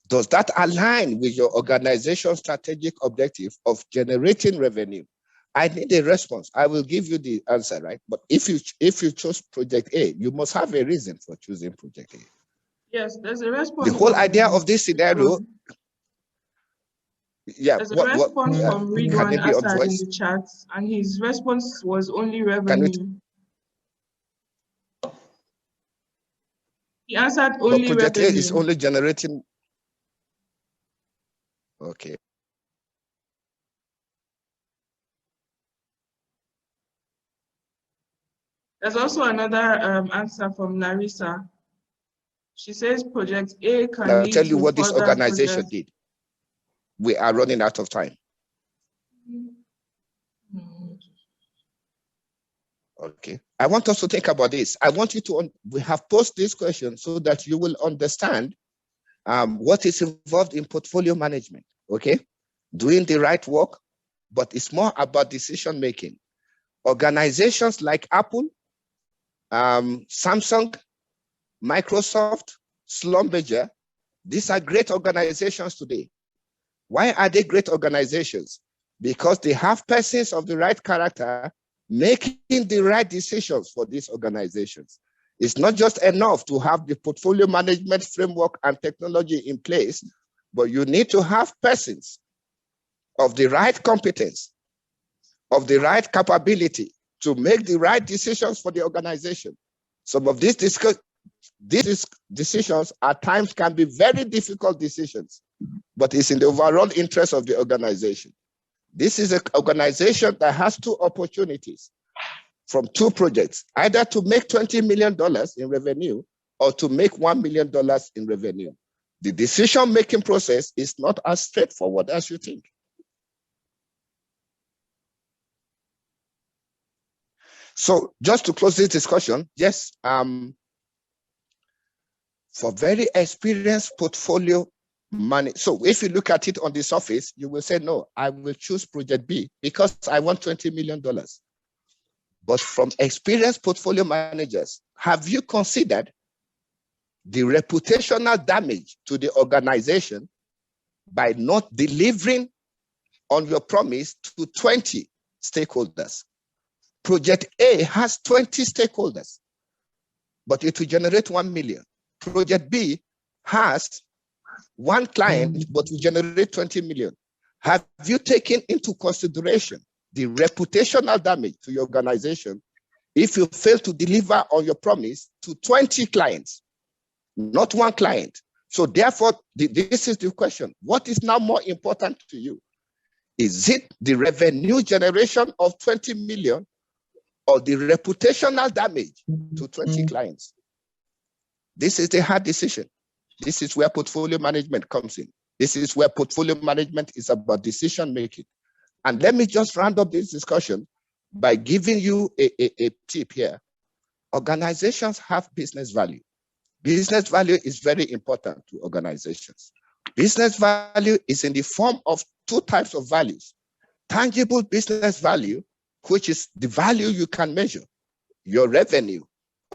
Does that align with your organization's strategic objective of generating revenue? I need a response. I will give you the answer, right? But if you chose project A, you must have a reason for choosing project A. Yes, there's a response. The whole idea of this scenario, yeah. There's a response from can Ridwan it be on Asad in voice? the chat, and his response was only revenue. He answered only project revenue. A is only generating. Okay. There's also another answer from Larissa. She says project A can Now, lead tell you to what this further organization projects. did. We are running out of time. Okay. I want us to think about this. I want you to, we have posed this question so that you will understand what is involved in portfolio management, okay? Doing the right work, but it's more about decision making. Organizations like Apple, Samsung, Microsoft, Schlumberger, these are great organizations today. Why are they great organizations? Because they have persons of the right character making the right decisions for these organizations. It's not just enough to have the portfolio management framework and technology in place, but you need to have persons of the right competence, of the right capability to make the right decisions for the organization. Some of these decisions at times can be very difficult decisions, but it's in the overall interest of the organization. This is an organization that has two opportunities from two projects, either to make $20 million in revenue or to make $1 million in revenue. The decision-making process is not as straightforward as you think. So just to close this discussion, yes, for very experienced portfolio managers. So if you look at it on the surface, you will say, no, I will choose project B because I want $20 million. But from experienced portfolio managers, have you considered the reputational damage to the organization by not delivering on your promise to 20 stakeholders? Project A has 20 stakeholders, but it will generate 1 million. Project B has one client, but will generate 20 million. Have you taken into consideration the reputational damage to your organization if you fail to deliver on your promise to 20 clients, not one client? So therefore, this is the question. What is now more important to you? Is it the revenue generation of 20 million or the reputational damage to 20 clients? This is a hard decision. This is where portfolio management comes in. This is where portfolio management is about decision making. And let me just round up this discussion by giving you a tip here. Organizations have business value. Business value is very important to organizations. Business value is in the form of two types of values. Tangible business value, which is the value you can measure, your revenue.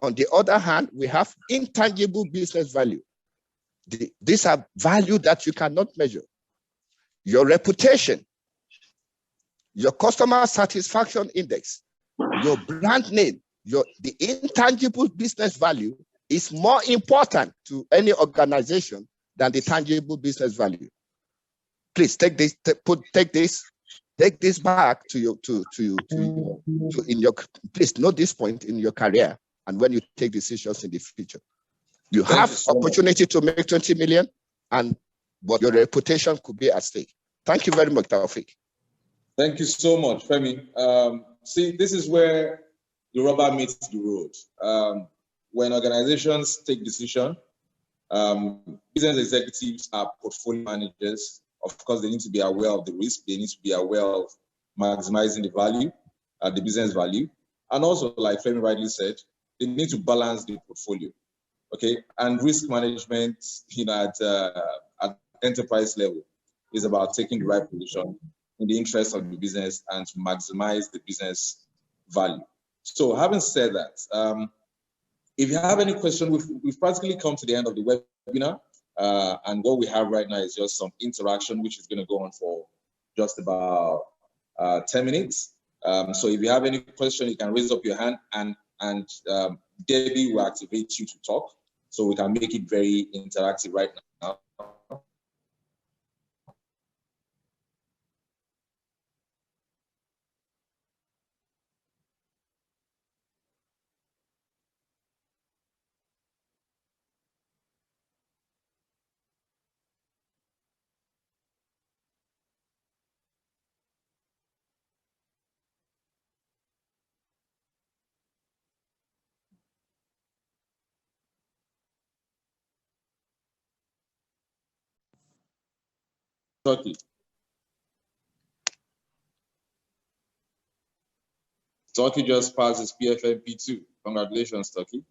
On the other hand, we have intangible business value. These are value that you cannot measure. Your reputation, your customer satisfaction index, your brand name, the intangible business value is more important to any organization than the tangible business value. Please take this back please note this point in your career and when you take decisions in the future. You have opportunity to make 20 million, but your reputation could be at stake. Thank you very much, Taopheek. Thank you so much, Femi. See, this is where the rubber meets the road. When organizations take decision, business executives are portfolio managers. Of course, they need to be aware of the risk. They need to be aware of maximizing the value, the business value. And also, like Femi rightly said, they need to balance the portfolio. Okay, and risk management, at enterprise level is about taking the right position in the interest of the business and to maximize the business value. So having said that, if you have any question, we've practically come to the end of the webinar. And what we have right now is just some interaction, which is going to go on for just about 10 minutes. So if you have any question, you can raise up your hand, and Debbie will activate you to talk, so we can make it very interactive right now. Turkey. Turkey just passed his PFMP2. Congratulations, Turkey.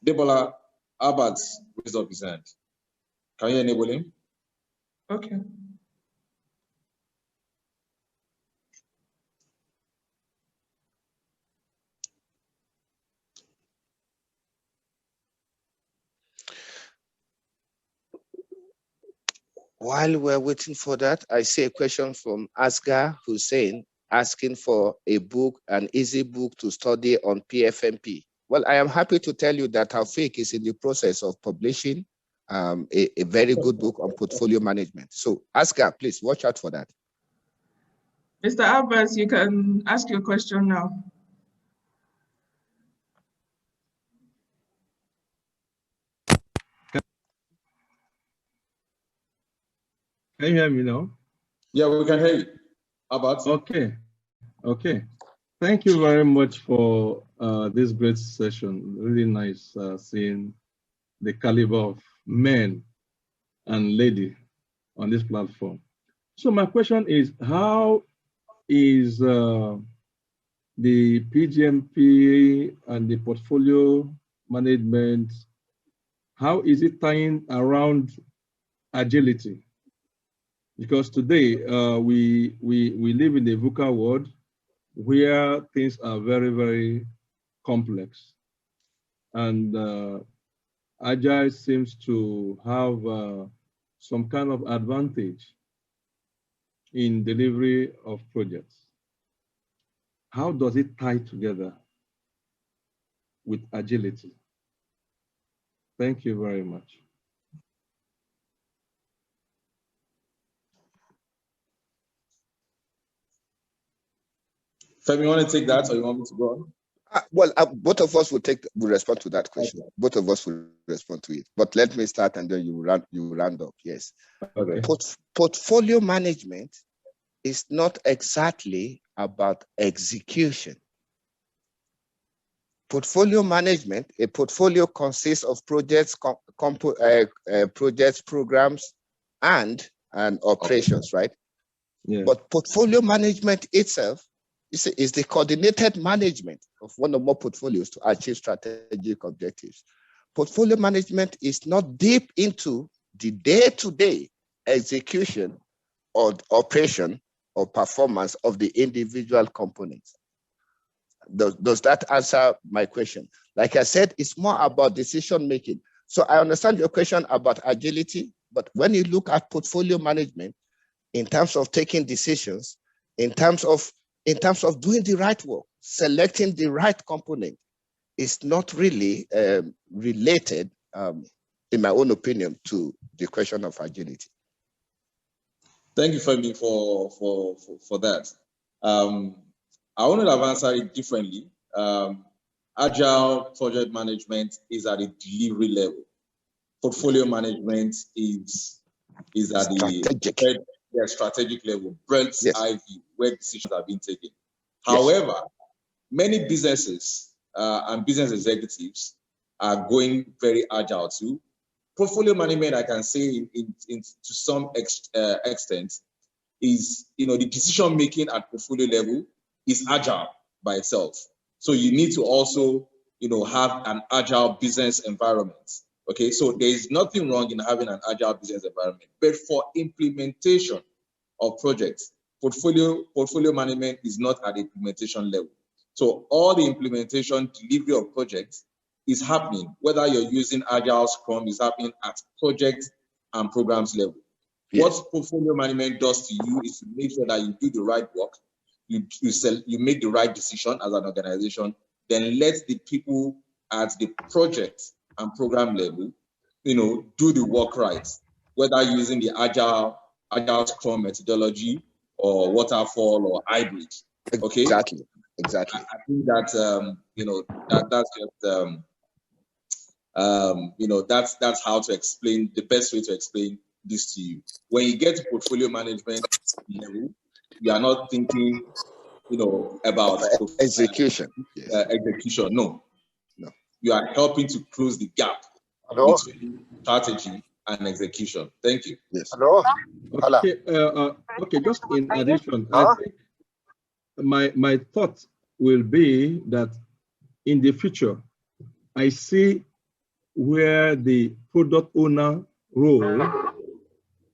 Debola Ahmad raised up his hand. Can you enable him? Okay. While we're waiting for that, I see a question from Asghar Hussein asking for a book, an easy book to study on PFMP. Well, I am happy to tell you that Taopheek is in the process of publishing a very good book on portfolio management. So Asghar, please watch out for that. Mr. Abbas, you can ask your question now. Can you hear me now? Yeah, we can hear you. Ahmad. Okay. Thank you very much for this great session. Really nice seeing the caliber of men and lady on this platform. So my question is, how is the PGMP and the portfolio management, how is it tying around agility? Because today we live in a VUCA world where things are very, very complex. And Agile seems to have some kind of advantage in delivery of projects. How does it tie together with agility? Thank you very much. Femi, you want to take that, or you want me to go on? Well, both of us will respond to that question. Okay. Both of us will respond to it. But let me start, and then you round up. Yes. Okay. Portfolio management is not exactly about execution. Portfolio management, a portfolio consists of projects, projects, programs, and operations, right? Yeah. But portfolio management itself is the coordinated management of one or more portfolios to achieve strategic objectives. Portfolio management is not deep into the day-to-day execution or operation or performance of the individual components. Does that answer my question? Like I said, it's more about decision-making. So I understand your question about agility, but when you look at portfolio management in terms of taking decisions, in terms of doing the right work, selecting the right component, is not really related, in my own opinion, to the question of agility. Thank you, Femi, for that. I wanted to answer it differently. Agile project management is at a delivery level. Portfolio management is at the strategic level, bird's eye view, where decisions are being taken. Yes. However, many businesses and business executives are going very agile too. Portfolio management, I can say to some extent, is the decision making at portfolio level is agile by itself. So you need to also have an agile business environment. Okay, so there is nothing wrong in having an agile business environment, but for implementation of projects, portfolio management is not at the implementation level. So all the implementation delivery of projects is happening, whether you're using Agile Scrum, is happening at project and programs level. What portfolio management does to you is to make sure that you do the right work, you make the right decision as an organization, then let the people at the project and program level, do the work right, whether using the agile Scrum methodology or waterfall or hybrid. Okay. Exactly. I think that that's how to explain the best way to explain this to you. When you get to portfolio management level, you are not thinking, about execution. Execution. No. You are helping to close the gap between strategy and execution. Thank you. Yes. Okay. Just in addition, I think my thought will be that in the future, I see where the product owner role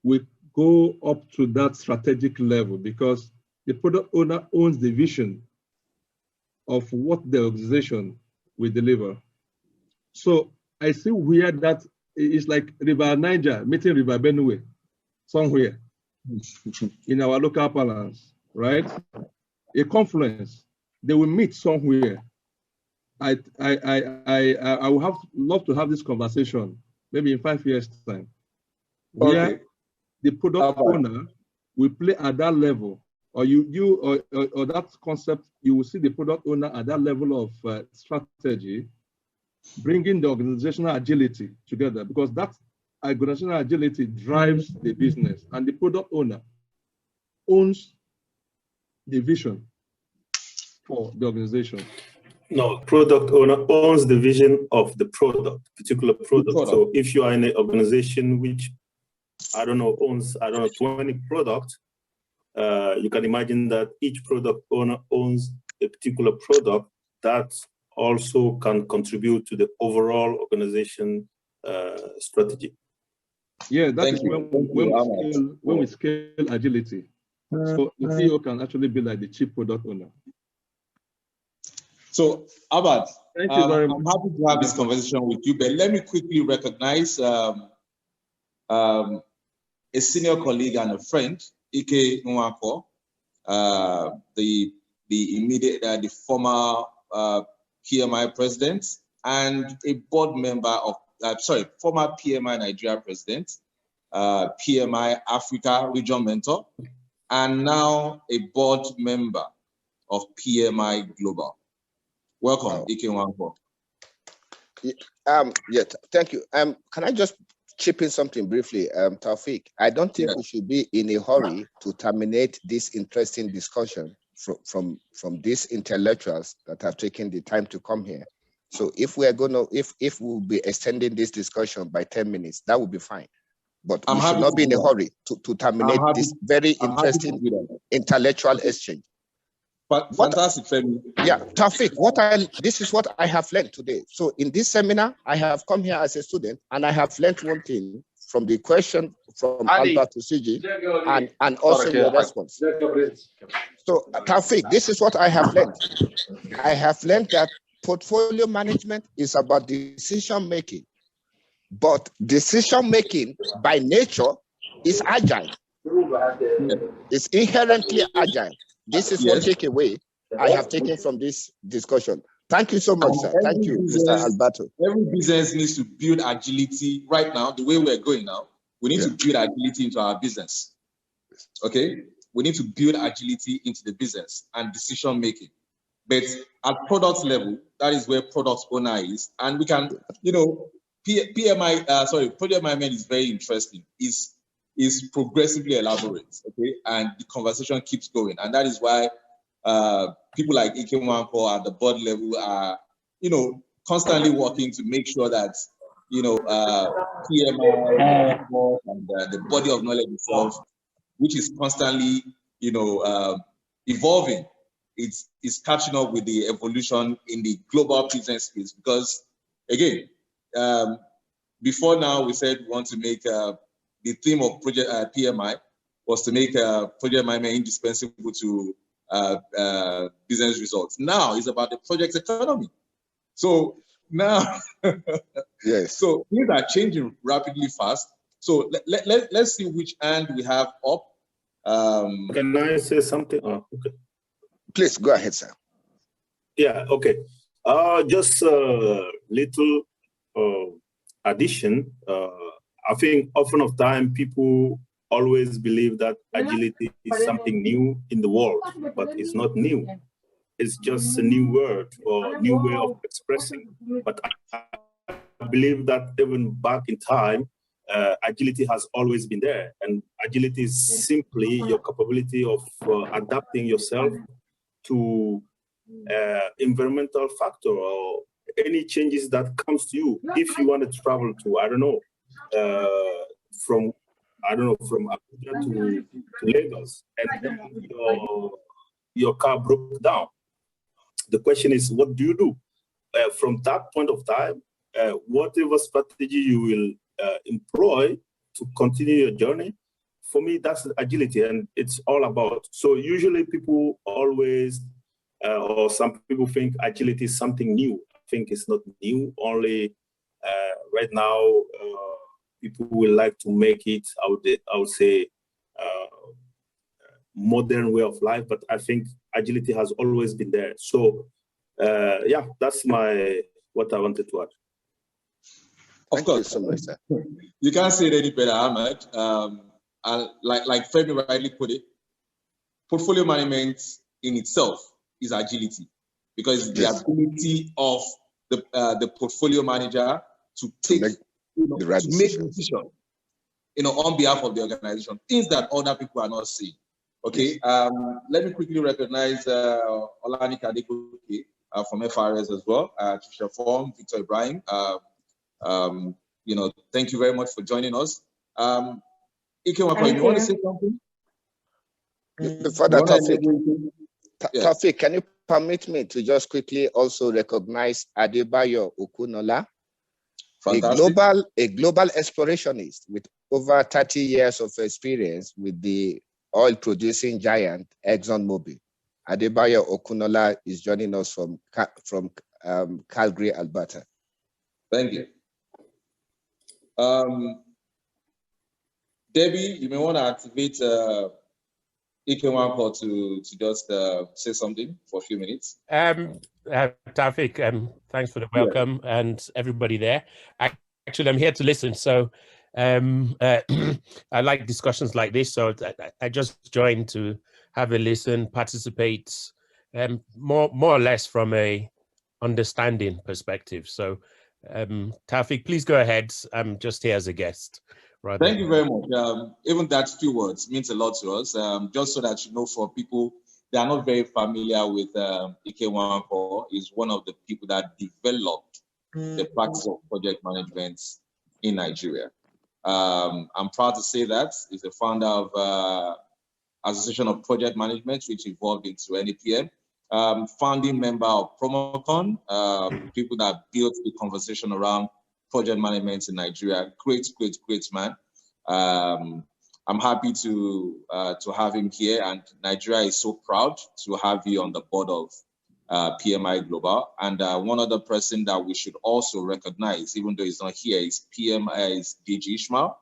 will go up to that strategic level, because the product owner owns the vision of what the organization will deliver. So I see where that is like River Niger meeting River Benue somewhere in our local parlance, right? A confluence, they will meet somewhere. I would love to have this conversation maybe in 5 years' time, where the product owner will play at that level, or or that concept, you will see the product owner at that level of strategy, bringing the organizational agility together, because that organizational agility drives the business, and the product owner owns the vision for the organization. No, product owner owns the vision of the particular product. So if you are in an organization which, owns 20 products, you can imagine that each product owner owns a particular product that also can contribute to the overall organization strategy. Yeah, that is when we scale agility. So the CEO can actually be like the chief product owner. So, Ahmad, thank you very much. I'm happy to have this conversation with you, but let me quickly recognize a senior colleague and a friend, Ike Nwako, the former PMI president and a board member of, former PMI Nigeria president, PMI Africa region mentor, and now a board member of PMI Global. Welcome, Ike Nwako. Yeah, thank you. Can I just chip in something briefly, Taopheek? I don't think we should be in a hurry to terminate this interesting discussion from these intellectuals that have taken the time to come here. So if we are if we'll be extending this discussion by 10 minutes, that would be fine. But we should not be in a hurry to terminate this very interesting intellectual exchange. But fantastic, Femi. Yeah, Taopheek, this is what I have learned today. So in this seminar, I have come here as a student, and I have learned one thing from the question from Albert to CG, and also your response. So Taopheek, this is what I have learned. I have learned that portfolio management is about decision making, but decision making by nature is agile. It's inherently agile. This is one takeaway I have taken from this discussion. Thank you so much, sir. Thank you, Mr. Alberto. Every business needs to build agility right now. The way we're going now, we need to build agility into our business. Okay? We need to build agility into the business and decision making. But at product level, that is where product owner is. And we can, project management is very interesting. Is progressively elaborate, okay? And the conversation keeps going. And that is why people like Ike Nwako at the board level are, constantly working to make sure that, PMI and the body of knowledge itself, which is constantly, evolving, it's catching up with the evolution in the global business space. Because, again, before now, we said we want to make the theme of project PMI was to make project management indispensable to business results. Now it's about the project economy. So now, yes. So things are changing rapidly fast. So let's see which hand we have up. Can I say something? Oh, okay. Please go ahead, sir. Yeah, okay. Just a little addition. I think often of time people always believe that agility is something new in the world, but it's not new. It's just a new word or new way of expressing. But I believe that even back in time, agility has always been there. And agility is simply your capability of adapting yourself to environmental factor or any changes that comes to you. If you want to travel to, I don't know, from Abuja to Lagos, and then your car broke down. The question is, what do you do? From that point of time, whatever strategy you will employ to continue your journey, for me, that's agility, and it's all about. So usually people always, or some people think agility is something new. I think it's not new, only right now, people will like to make it, I would say, modern way of life, but I think agility has always been there. So yeah, that's what I wanted to add. Of course, so much, sir. You can't say it any better, Ahmad. And like Femi rightly put it, portfolio management in itself is agility, because it's the ability of the portfolio manager to take to make decisions, on behalf of the organization, things that other people are not seeing. Okay, let me quickly recognize Adegbulugbe from FRS as well, Trisha Form, Victor Ibrahim. Thank you very much for joining us. Ikewako, you want to say something? Before that, Taopheek, can you permit me to just quickly also recognize Adebayo Okunola, a global explorationist with over 30 years of experience with the oil-producing giant ExxonMobil. Adebayo Okunola is joining us from Calgary, Alberta. Thank you. Debbie, you may want to activate Ikewako to just say something for a few minutes. Taopheek, thanks for the welcome, and everybody there. Actually, I'm here to listen, so I like discussions like this, so I just joined to have a listen, participate, more or less from a understanding perspective. So Taopheek, please go ahead. I'm just here as a guest. Thank you very much. Even that few words means a lot to us. Just so that you know, for people that are not very familiar with Ikewako, is one of the people that developed the practice of project management in Nigeria. I'm proud to say that he's the founder of Association of Project Management, which evolved into NAPM. Founding member of Promocon, people that built the conversation around project management in Nigeria. Great man. I'm happy to have him here, and Nigeria is so proud to have you on the board of PMI Global. And one other person that we should also recognize, even though he's not here, is PMI's DG Ishmael,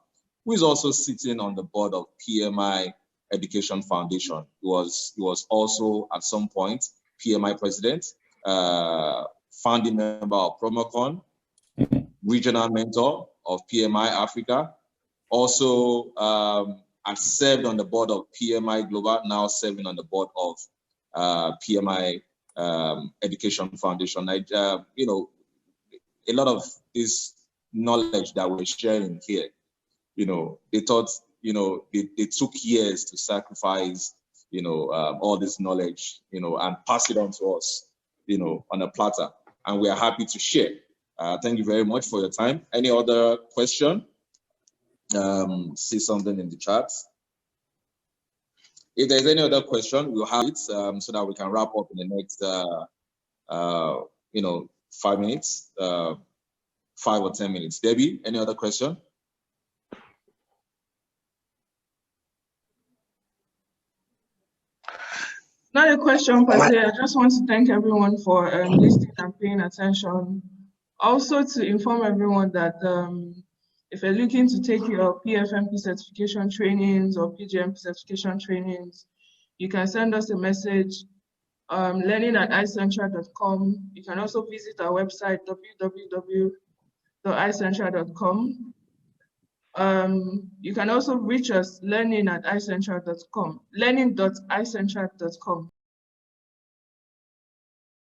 who is also sitting on the board of PMI Education Foundation. He was also at some point PMI president, founding member of Promocon, regional mentor of PMI Africa, also has served on the board of PMI Global, now serving on the board of PMI Education Foundation. A lot of this knowledge that we're sharing here, they thought, they took years to sacrifice, all this knowledge, and pass it on to us, on a platter. And we are happy to share. Thank you very much for your time. Any other question? See something in the chat. If there's any other question, we'll have it so that we can wrap up in the next, 5 minutes, 5 or 10 minutes. Debbie, any other question? Not a question per se. I just want to thank everyone for listening and paying attention. Also to inform everyone that If you're looking to take your PFMP certification trainings or PGMP certification trainings, you can send us a message, learning@icentral.com. You can also visit our website, www.icentral.com. You can also reach us learning@icentral.com, learning.icentral.com.